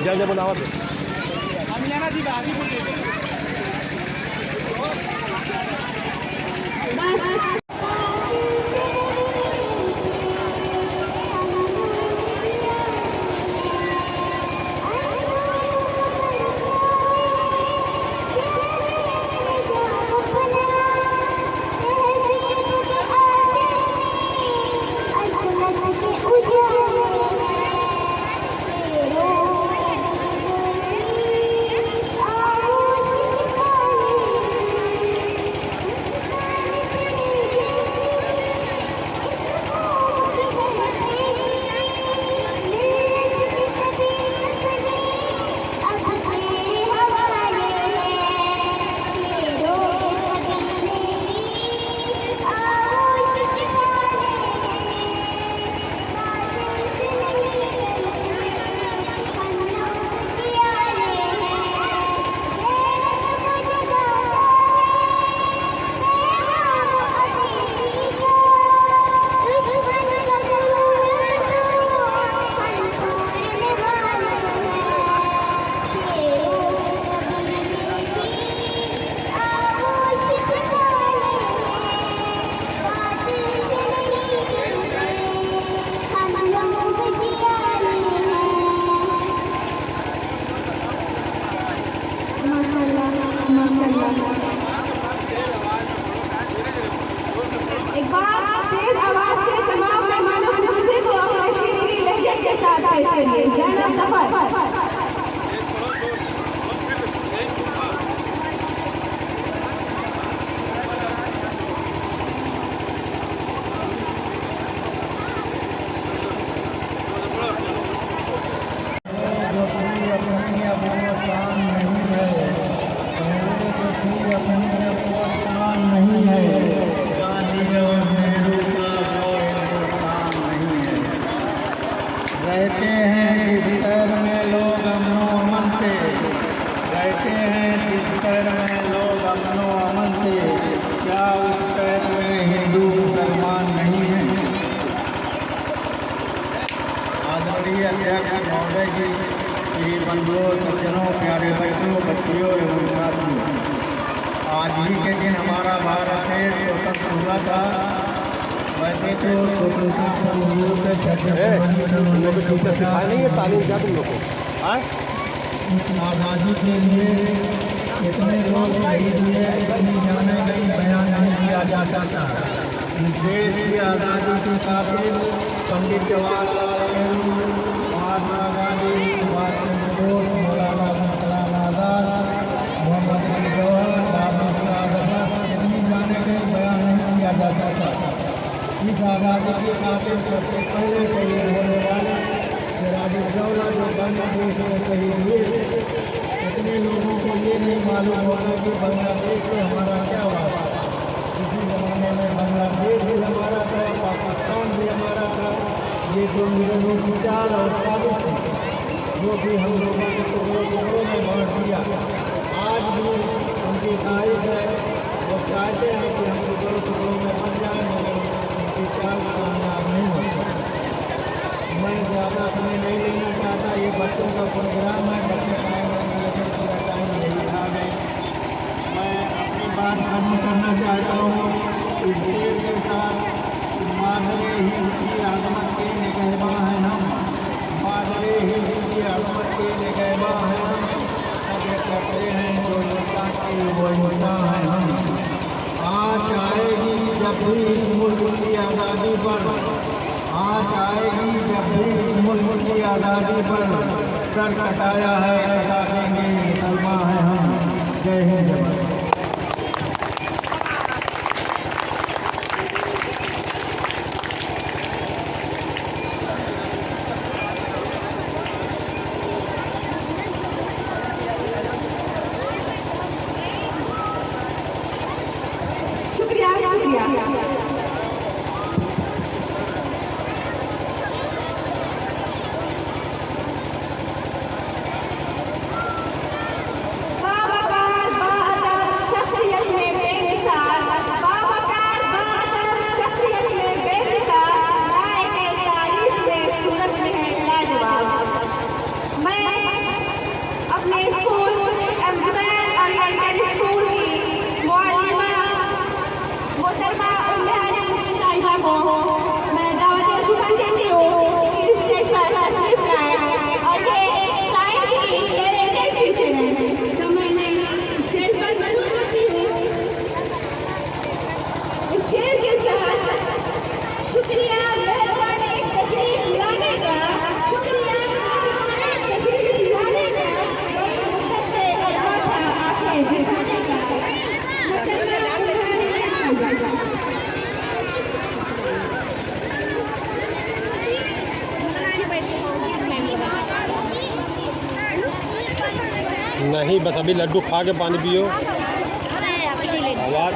जय बनावा रहते हैं जिस शहर में लोग अमनो अमन से, रहते हैं जिस शहर में लोग अमनो अमन से, क्या उस शहर में हिंदू मुसलमान नहीं है। आदरणीय अध्यक्ष महोदय जी, श्री बंधुओं, सज्जनों, प्यारे बच्चों, बच्चियों एवं साथियों, आज ही के दिन हमारा भारत देश स्वतंत्र हुआ था। वैसे तो आज़ादी के लिए इतने लोग शहीद हुए, इतनी जाने गई, बयान नहीं किया जा सकता। देश की आज़ादी के खातिर पंडित जवाहरलाल नेहरू, महात्मा गांधी, सुभाष चंद्र बोस, मौलाना सबसे पहले शहीद होने वाले सिराजुद्दौला जो बांग्लादेश में शहीद हुए। इतने लोगों को ये नहीं मालूम होगा कि बांग्लादेश से हमारा क्या हुआ। किसी ज़माने में बांग्लादेश भी हमारा था, पाकिस्तान भी हमारा था। ये जो मिलनों की चाल और साजिश थी, जो भी हम लोगों को टुकड़ों में बांट दिया। आज भी उनकी ख्वाहिश है, वो चाहते हैं कि हम टुकड़ों में बन जाएं, मगर उनकी चाल कामयाब नहीं होती। मैं ज़्यादा समय नहीं लेना चाहता, ये बच्चों का प्रोग्राम है, बच्चे लेकिन पूरा टाइम यही आ गए। मैं अपनी बात खत्म करना चाहता हूँ इस देश के साथ। मादरे हिंद की आज़मत के निगहबान हैं हम, मादरे हिंद की आज़मत के निगहबान हैं हम। सब ये करते हैं जो इंसान की वो इंसान हैं हम। आज आएगी जब भी इस मुल्क की आज़ादी पर, आज आएगी जब भी इस मुल्क की आज़ादी पर सर कटाया है, कटा देंगे मुसलमान हैं हम। जय हिंद। शुक्रिया शुक्रिया। बावकार बहादुर शख्सियत में बेमिसाल, बावकार बहादुर शख्सियत में बेमिसाल, लायके तारीफ में सूरत में है लाजवाब। मैं अपने स्कूल एमज़मैन एलिमेंटरी स्कूल की मुअल्लिमा मोहतरमा उम्मे-ए साहिबा को मैं दावत इज़्ज़त देती हूँ कि स्टेज पर तशरीफ लाएं और ये साइंस की टैलेंटेड टीचर हैं, तो मैं स्टेज पर जरूर करती हूँ। इस शेर के साथ शुक्रिया मेहरबानी तशरीफ लाने का, शुक्रिया मेहरबानी तशरीफ लाने का, बड़ी मुद्दत से अदा था आपने दिखाने का। नहीं बस अभी लड्डू खा के पानी पियो। आवाज़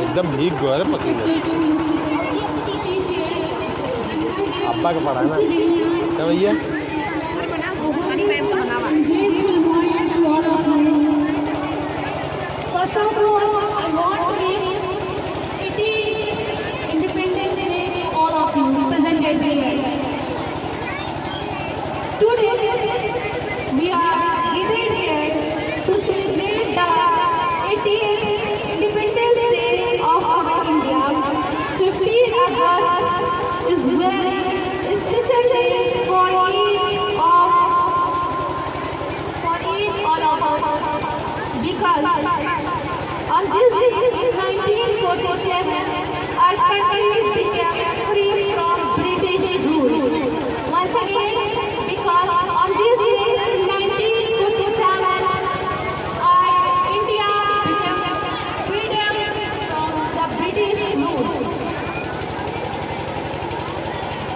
एकदम भीग गया है पसीने। अब्बा का पड़ा है ना क्या भैया? First of all, I want to wish Independence Day all of you presented here. Today, we are gathered here to celebrate the 80th Independence Day of our India. 15 August is very special day for each all of us. Because on this day in 1947, our country became free from British rule. Once again, because on this day in 1947, our India became freedom from the British rule.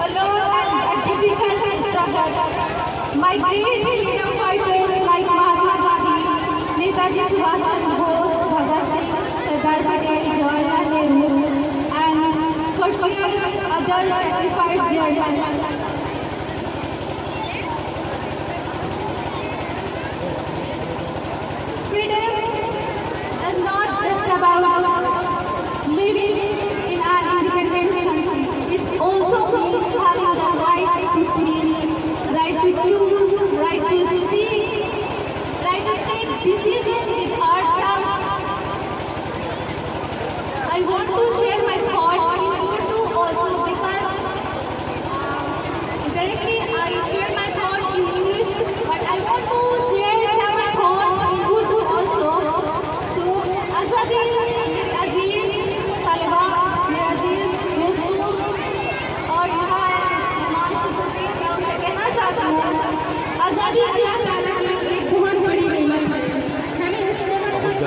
Alone and a difficult struggle, my great freedom fighters like Mahatma Gandhi, Netaji Subhash Chandra Bose, Bhagat Singh, Sardar Patel, Jawaharlal Nehru, and countless others sacrificed their lives. Freedom is not just about living in an independent country. It's also means having the right to speak, right to choose, right to speak, right to take decisions with ourselves. I want to share my thoughts in Urdu also because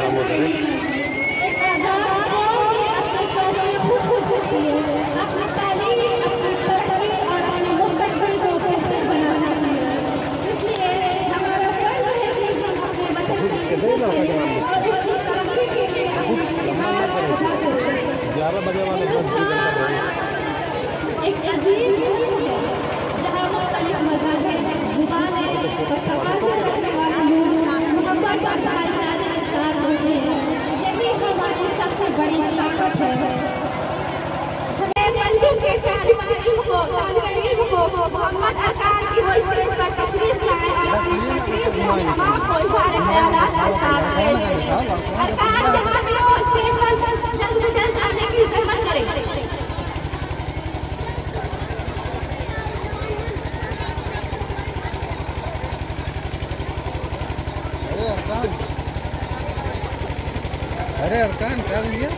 काम होता है। एक अजीब मुल्क है जहाँ मुख्तलिफ मज़हब है, ज़ुबानें और सफ़ाक़त रखने वाले लोग मोहब्बत और भाईचारे के साथ होते हैं। यही हमारी सबसे बड़ी ताकत है। हमें बंदूक के तालिबान को मोहम्मद अरकान की वो स्टेज पर तशरीफ लाए और अपनी तशरीफ से तमाम को इज़हार ख़यालात का साथ दें। अरकान जहाँ भी हो स्टेज पर जल्द से जल्द आने की ज़हमत करें। अरे अरकान क्या भैया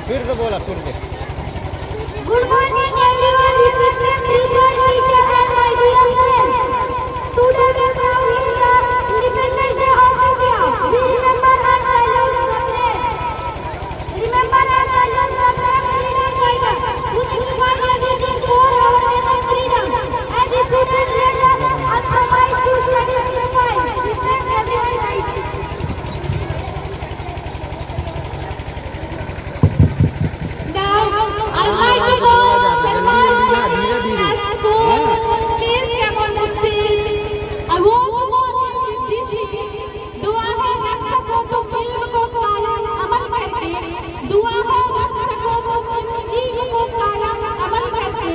फिर तो बोला फिर से Good morning everyone, this is my principal teacher and my dear friends. Today we are proudly the Independence Day of India. We remember our values and friends. Remember our values and freedom fighters who fought against for our nation's freedom. As a student, let us optimize to study simplify. Respect everyone's rights. I'd like to go please come on the stage. I want to watch this दुआ है रख सको तो film को काला अमल करके दुआ है रख सको तो फिल्म को काला अमल करके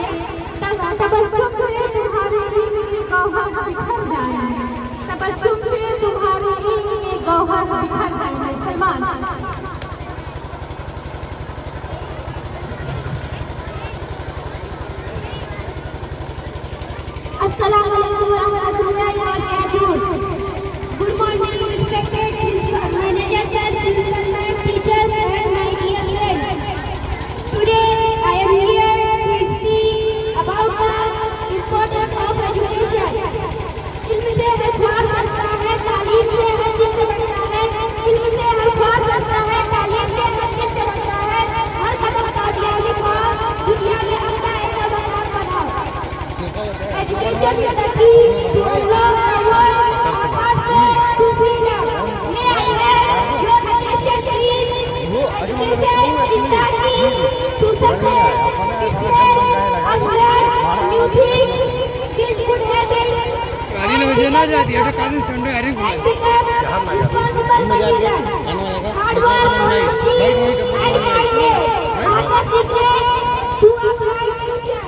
तबस्सुम से तुम्हारे ये गौहर बिखर जाए तबस्सुम से तुम्हारे ये गौहर बिखर जाए Salman Assalamualaikum warahmatullahi wabarakatuh. Good morning, respected managers, principal, teachers, and my dear friends. Today I am here to speak about the importance of education. इल्म से हर ख्वाब बनता है, तालीम से हर चीज़ बनता है। इल्म से हर ख्वाब बनता है, तालीम से हर चीज़ बनता है। हर कदम कामयाबी ख्वाब दुनिया में अपना ऐसा मकाम बनाओ। Education is the key to unlock the world pathway to freedom. May I have your attention, please? Education is the key to success. It's where unlearn new things, build good habits, and become responsible citizens. Hard work, honesty, and kindness are the secret to a bright future.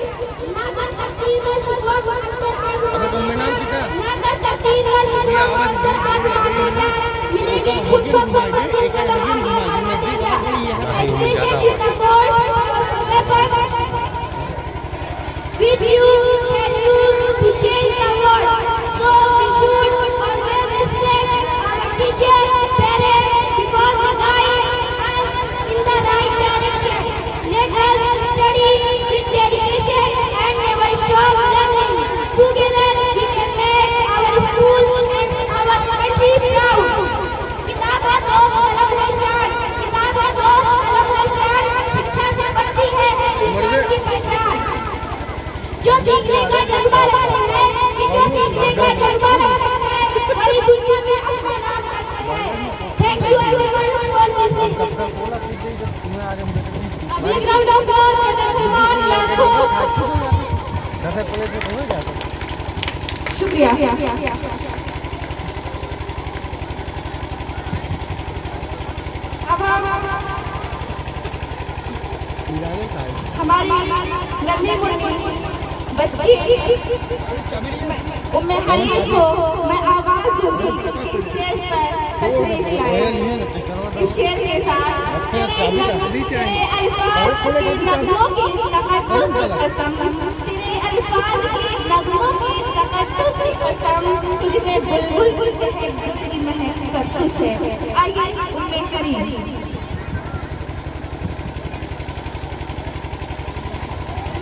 With you can use to change the world. So we should always respect our teachers, parents, because they guide us in the right direction. Let us study with dedication and never stop learning. Together we can make our school and our country proud. किताबें तो अलग है शान, किताबें तो अलग है शान, शिक्षा से बढ़ती है इंसान की पहचान। जो सीखने का जज्बा रखता है, कि जो सीखने का जज्बा रखता है, हरी दुनिया में अपना नाम रखता है। Thank you everyone for listening. अभी ग्राउंड ऑफ सलमान शुक्रिया। अब हमारी नन्ही मुन्नी बच्ची उम्मे हनीफ को मैं आवाज़ दूंगी कि स्टेज पर सही खिलाए। इस शेर के साथ तेरे नगमों की तकद्दुस की कसम, तेरे अल्फाज की नगमों की तकद्दुस की कसम, तुझ में बुलबुल है की महक सब कुछ है। आइए उनमें करीब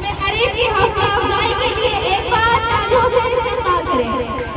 मैं हर एक की हौसला अफजाई के लिए एक बार तालियों से इस्तेमाल करें।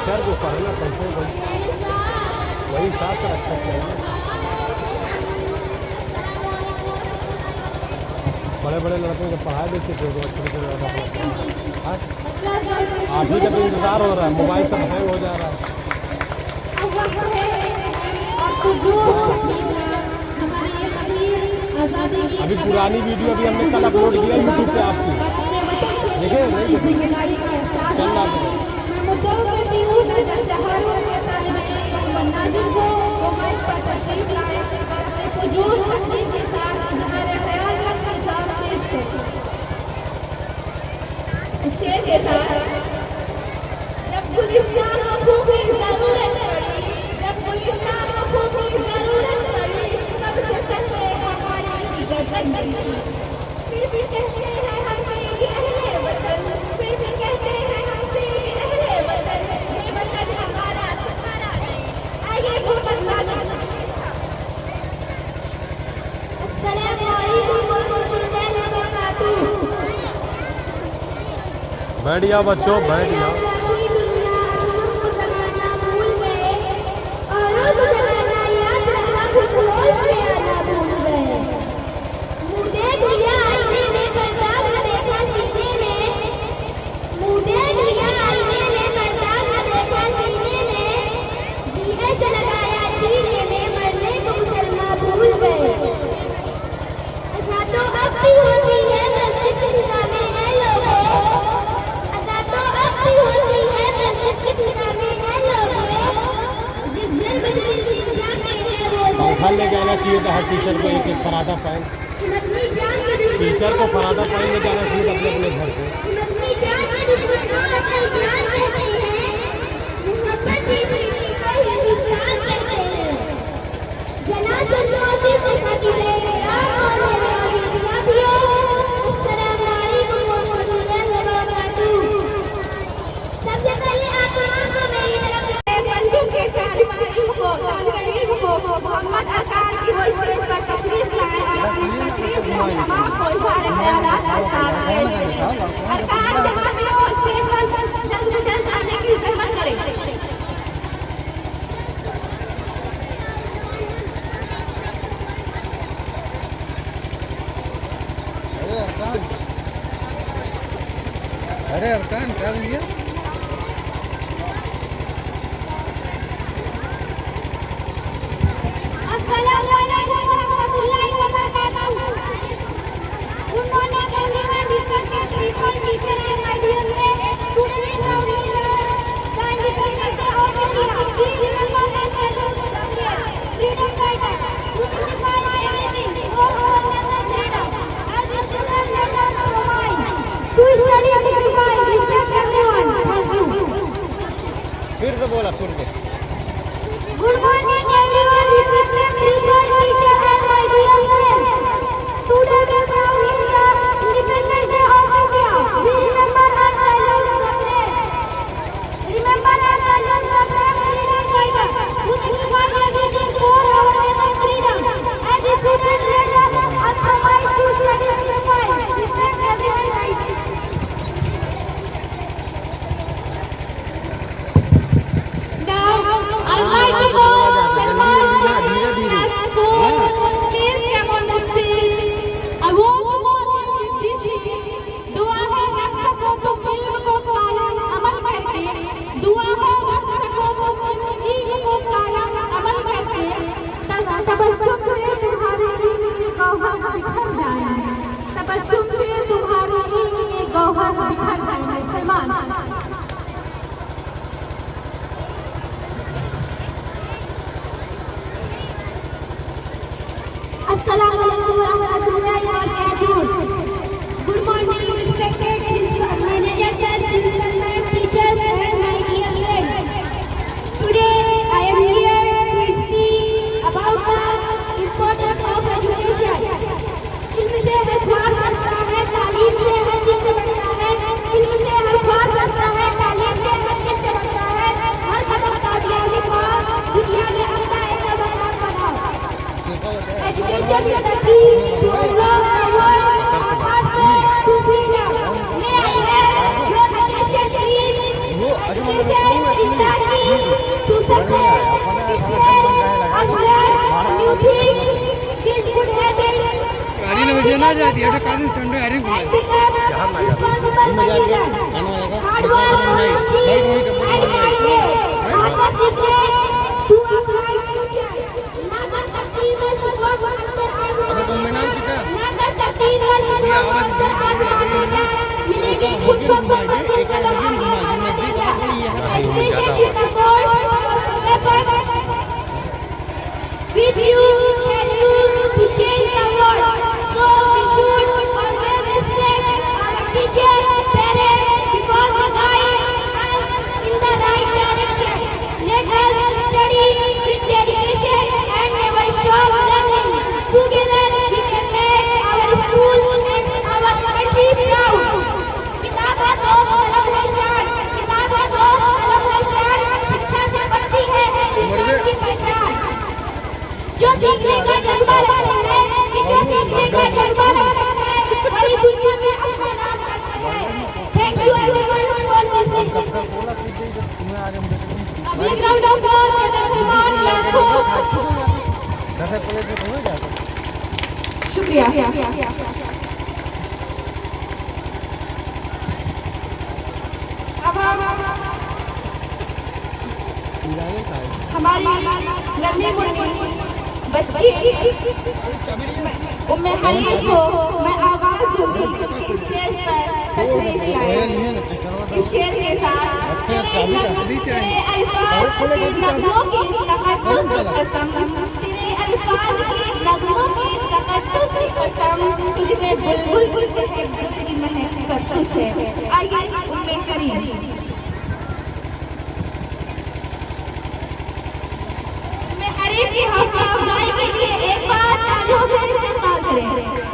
टीचर को पढ़ना कैसे वही साथ रखना चाहिए। बड़े बड़े लड़कों को पढ़ा देते थे तो छोटे छोटे लड़का पढ़ाते। आठवीं का तो इंतजार हो रहा है, मोबाइल सब हैंग हो जा रहा है। अभी पुरानी वीडियो अभी हमने कल अपलोड किया यूट्यूब पे आपकी, देखे नहीं चल रहा है। शेर के साथ जब गुलिस्तान आँखों की जरूरत पड़ी, जब गुलिस्तान आँखों की जरूरत पड़ी, सबसे पहले हमारी गर्दन बनी। फिर भी कहते हैं हमसे कि अहले वतन, फिर भी कहते हैं हमसे कि अहले वतन, ये वतन हमारा तुम्हारा नहीं। आइए वो बदलाव बैठ जाओ बच्चों, बैठ जाओ। मुझे चाहिए था हर टीचर को एक एक फरादा पैन। टीचर को फरादा पैन ले जाना चाहिए अपने अपने घर से। सबसे पहले आप को मेरी तरफ बंदूक के तालिबान को मोहम्मद अरकान की वो स्टेज पर तशरीफ लाए और अपनी तशरीफ से तमाम को इज़हार ख्यालात का साथ देंगे। अरकान जहाँ भी हो स्टेज पर जल्द से जल्द आने की जहमत करें। अरे अरकान क्या हुआ? फिर से बोला फिर से। Good morning everyone, respected principal, teacher and my dear friends. Today we are proud in the Independence Day of India. We remember our silent suffrage. Remember our silent suffrage freedom fighter who sacrificed everything for our nation's freedom. As a student, let us aspire to study simple, respect everyone's rights. I'd like to go please come on the stage. I want to motivate with this. दुआ है रख सको तो film को काला अमल करके, दुआ है रख सको तो फिल्म को काला अमल करके, तबस्सुम से तुम्हारे ये गौहर बिखर जाए, तबस्सुम से तुम्हारे ये गौहर बिखर जाए। Salman Assalamualaikum warahmatullahi wabarakatuh. Good morning, respected managers, principal, teachers, and my dear friends. Today I am here to speak about the importance of education. इल्म से हर ख्वाब बनता है, तालीम से हर चीज बनता है। इल्म से हर ख्वाब बनता है, तालीम से हर चीज बनता है। हर कदम कामयाबी का दुनिया में अपना ऐसा बदलाव बनाओ। Education is the key to unlock the world pathway to freedom. May I have your attention, please? Education is the key to success. It's where us learn new things, build good habits, and become responsible citizens. Hard work, honesty, and kindness are the secret to a bright future. ना कर सकती मैं शुक्र अंदर ना कर सकती मैं शुक्र मिलेगी खुद को पसंद with you can use to change the world. So we should always respect our teachers, parents, because they guide us in the right direction. Let us study with dedication and never stop learning. Together we can make our school and our country proud. किताबें तो अलग है शान, किताबें तो अलग है शान, शिक्षा से बनती है इंसान की पहचान। जो सीखने का जज्बा रखता है, जो सीखने का जज्बा रखता है, हरी दुनिया में अपना नाम रखता है। Thank you everyone for listening. A big round of applause for the Salman class. शुक्रिया। अब हमारी नन्ही मुन्नी बच्ची उम्मे हनीफ को मैं आवाज दूंगी कि स्टेज पर तशरीफ लाए। इस शेर के साथ तेरे अल्फाज की तकद्दुस कसम, तेरे अल्फाज की नगमों के तकद्दुस की कसम, तुझ में बुलबुल की महक सब कुछ है। आइए उम्मे करीम मैं हरीफ की हौसला अफजाई के लिए एक बार तालियों से इस्तेमाल करें।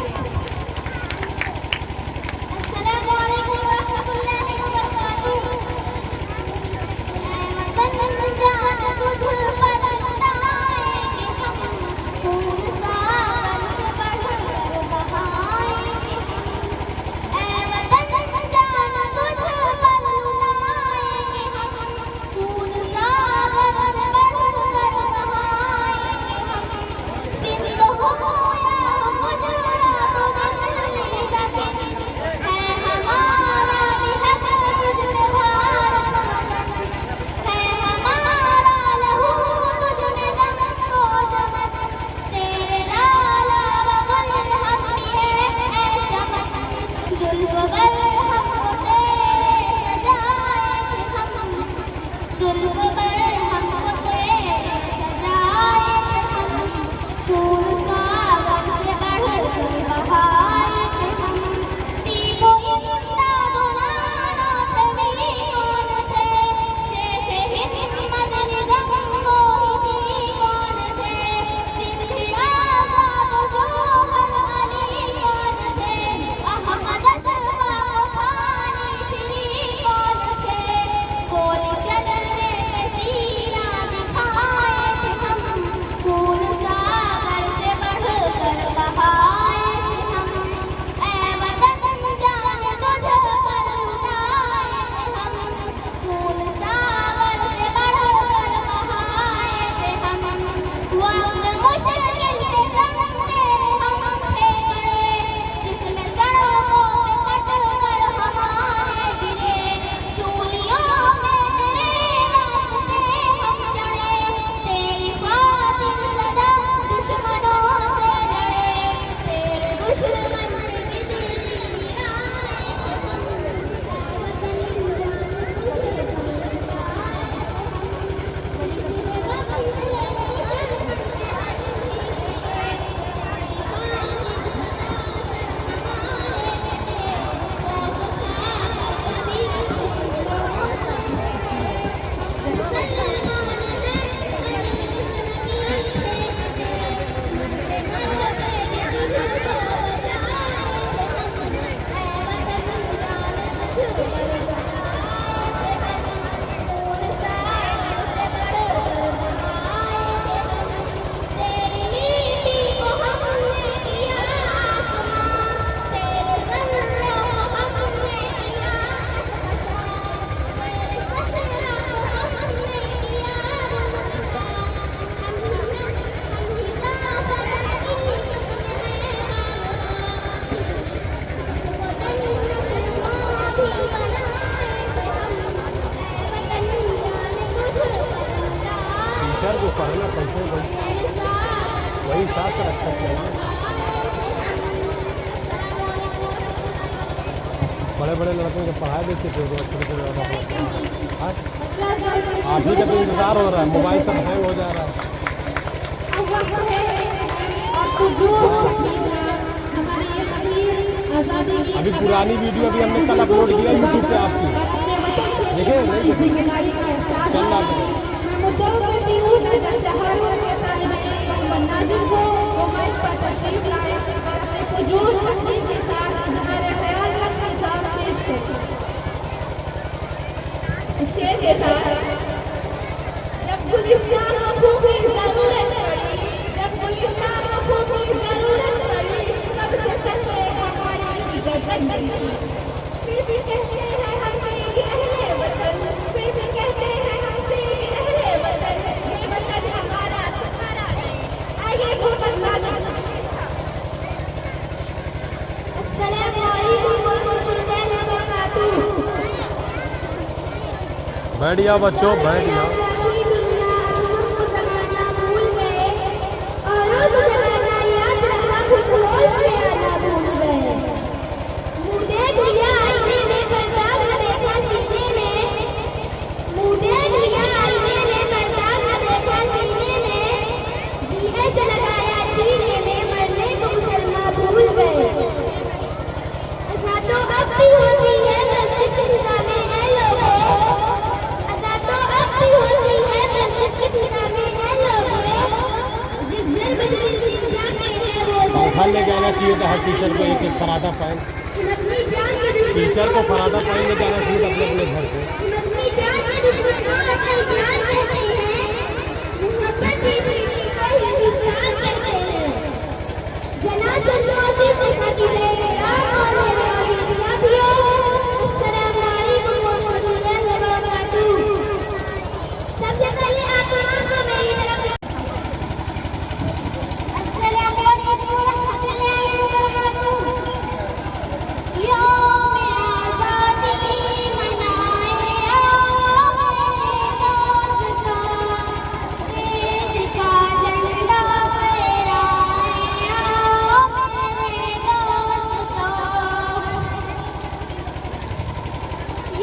टीचर को पढ़ना कैसे वही हिसाब से रखा चाहिए। बड़े बड़े लड़कों को पढ़ाई देते थे तो छोटे छोटे लड़का पढ़ाते हैं। आप ही का तो इंतजार हो रहा है, मोबाइल सब हैंग हो जा रहा है। अभी पुरानी वीडियो अभी हमने कल अपलोड किया यूट्यूब पे आपकी, देखे नहीं चल रहा है। शेर के साथ जब गुलिस्तान आँखों की जरूरत पड़ी, जब गुलिस्तान आँखों की जरूरत पड़ी, सबसे पहले हमारी गर्दन बनी। फिर भी कहते हैं हमसे कि अहले वतन, फिर भी कहते हैं हमसे कि अहले वतन, ये वतन हमारा तुम्हारा है। आइए भूपत माता। अस्सलामु अलैकुम वरहमतुल्लाहि वबरकातुहू। बैठ जाओ बच्चों, बैठ जाओ। लगाया भी होती है मस्जिद की फिजा में है लोगों, अदा तो अब भी होती है मस्जिद की फिजा में है लोगों, जिस घर में दिल जाते हैं वो पंखा लेके आना चाहिए था हर टीचर को, एक एक फरादा पाए। अपनी जान के दुश्मन टीचर को फरादा पाए लेके आना चाहिए अपने अपने घर से। अपनी जान के दुश्मन को अपना जान कहते हैं, मोहब्बत की जिंदगी को हिंदुस्तान कहते हैं। जनाज़ा नवाज़ी से सजदे रात और मेरे अजीज साथियों, अस्सलामु अलैकुम व रहमतुल्लाहि व बरकातहू। सबसे पहले आप तमाम को मेरी तरफ अस्सलामु अलैकुम व रहमतुल्लाहि व बरकातहू। यौम आज़ादी मनाए आओ मेरे दोस्तों, देश का झंडा फहराए आओ मेरे दोस्तों।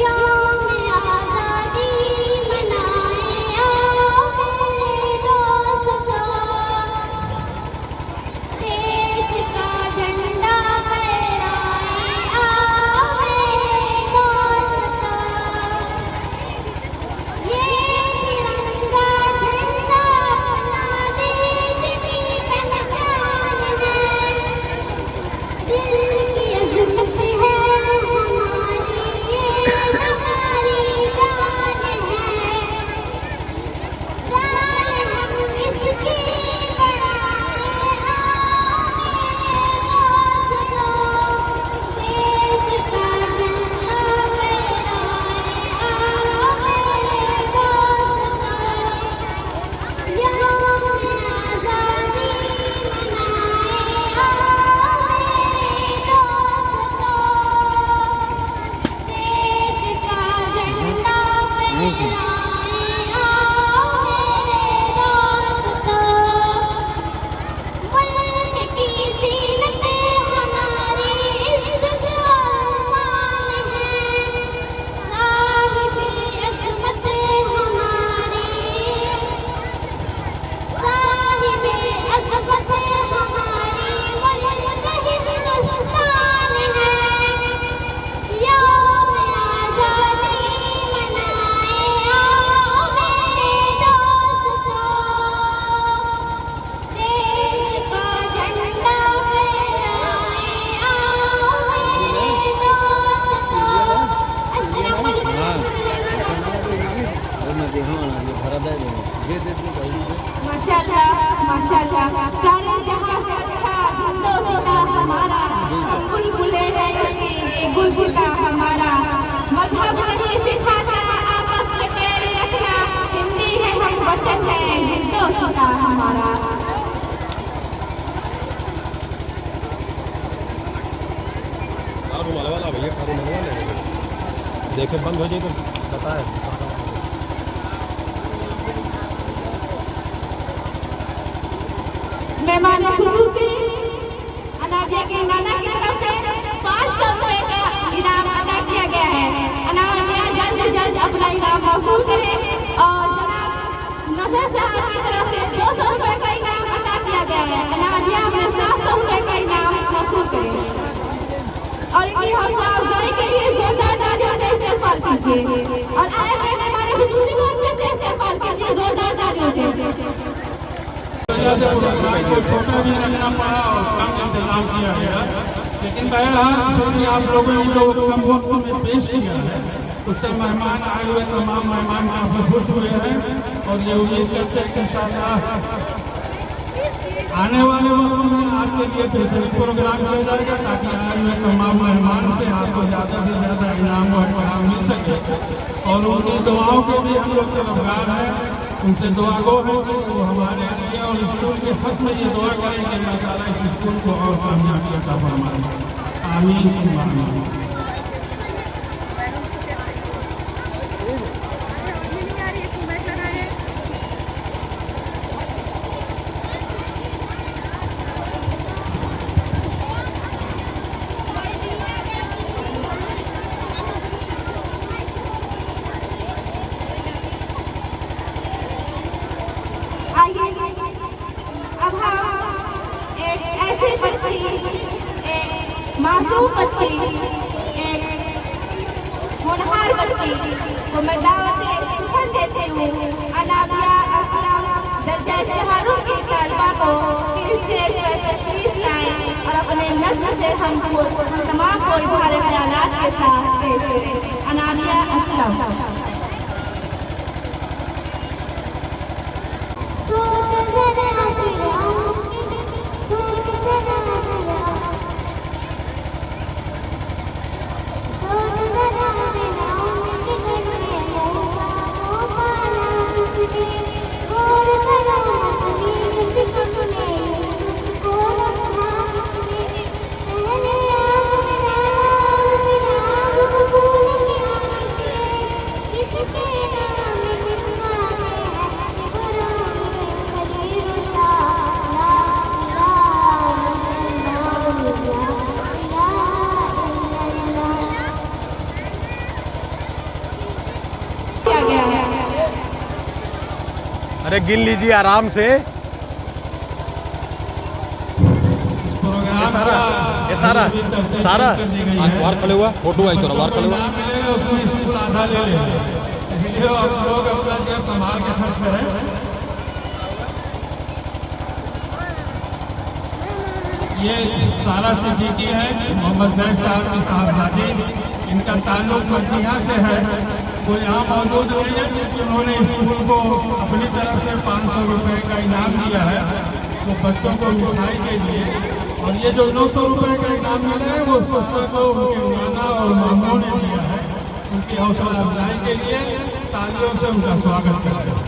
यौम आज़ादी मनाए आओ मेरे दोस्तों, देश का झंडा फहराए आओ मेरे दोस्तों। ये तिरंगा झंडा अपना देश की पहचान है, दिल की अज़मत है हमारी, ये हमारी जान है, शान हम इसकी बढ़ाए आओ मेरे दोस्तों, देश का झंडा फहराए आओ मेरे दोस्तों। यौम आज़ादी मनाए आओ मेरे दोस्तों, देश का झंडा फहराए आओ मेरे दोस्तों। मुल्क की ज़ीनत हमारी इज़्ज़त और मान है, साहिबे अज़मत हमारी, साहिबे अज़मत हमारी मुल्क हिंदुस्तान है। यौम आज़ादी मनाए आओ मेरे दोस्तों, देश का झंडा फहराए आओ मेरे दोस्तों। अस्सलामु माशाल्लाह माशाल्लाह, सारे जहां से अच्छा हिंदुस्तान हमारा, हम बुलबुले हैं ये गुलगुला हमारा, मजहब नहीं सिखाता आपस में प्यार रखना, हिंदी है हम वतन है हिंदुस्तान हमारा। रुमाल वाला भैया का रुमाल वाला देखे बंद हो जाए तो बताए। मेहमान खुसूसी अनाजे के नाना की तरफ से 500 रुपए का इनाम अदा किया गया है। अनामिया जल्द से जल्द अपना इनाम वसूल करें और जनाब नजर साहब की तरफ से 200 रुपए का इनाम अदा किया गया है। अनामिया में 700 रुपए का इनाम वसूल करें और इनकी हौसला अफजाई के लिए जोरदार तालियों से इस्तेमाल कीजिए और आए हुए हमारे बुजुर्गों को से इस्तेमाल कीजिए जोरदार तालियों से। छोटा भी रखना पड़ा और कम इंतजाम किया गया, लेकिन बहरहाल फिर भी आप लोगों को कम वक्त में पेश किया है, उससे मेहमान आए हुए तमाम मेहमान काफी खुश हुए हैं और ये उम्मीद करते हैं कि इंशाअल्लाह आने वाले वक्त में आपके लिए बेहतर प्रोग्राम किया जाएगा ताकि आए हुए तमाम मेहमान से आपको ज़्यादा से ज़्यादा इनाम और इनाम मिल सके और उनकी दुआओं के भी हम लोग तलबगार हैं। उनसे दुआ गो है कि वो हमारे लिए और स्कूल के हक में ये दुआ करें कि अल्लाह ताला इस स्कूल को और कामयाबी अता फरमाए। आमीन आमीन। अब हम एक ऐसी बच्ची, एक मासूम बच्ची हम तमाम को इज़हार ख्यालात के साथ पेश है अनानिया असलम। अरे गिन लीजिए आराम से। सारा आज बाहर खड़े हुआ फोटो आई तो बाहर खड़े हुआ आधा ले लेंगे, इसलिए आप लोग अपना जेब संभाल के खर्च करें। ये सारा सिद्दीकी है, मोहम्मद जैद साहब की साहबजादी, इनका ताल्लुक मदीना से है। तो यहाँ मौजूद नहीं है क्योंकि उन्होंने स्कूल को अपनी तरफ से 500 रुपये का इनाम दिया है वो बच्चों को मिठाई के लिए, और ये जो 900 रुपये का इनाम मिला है वो संस्था को उनके नाना और मामों ने दिया है। उनकी हौसला अफजाई के लिए तालियों से उनका स्वागत करते हैं।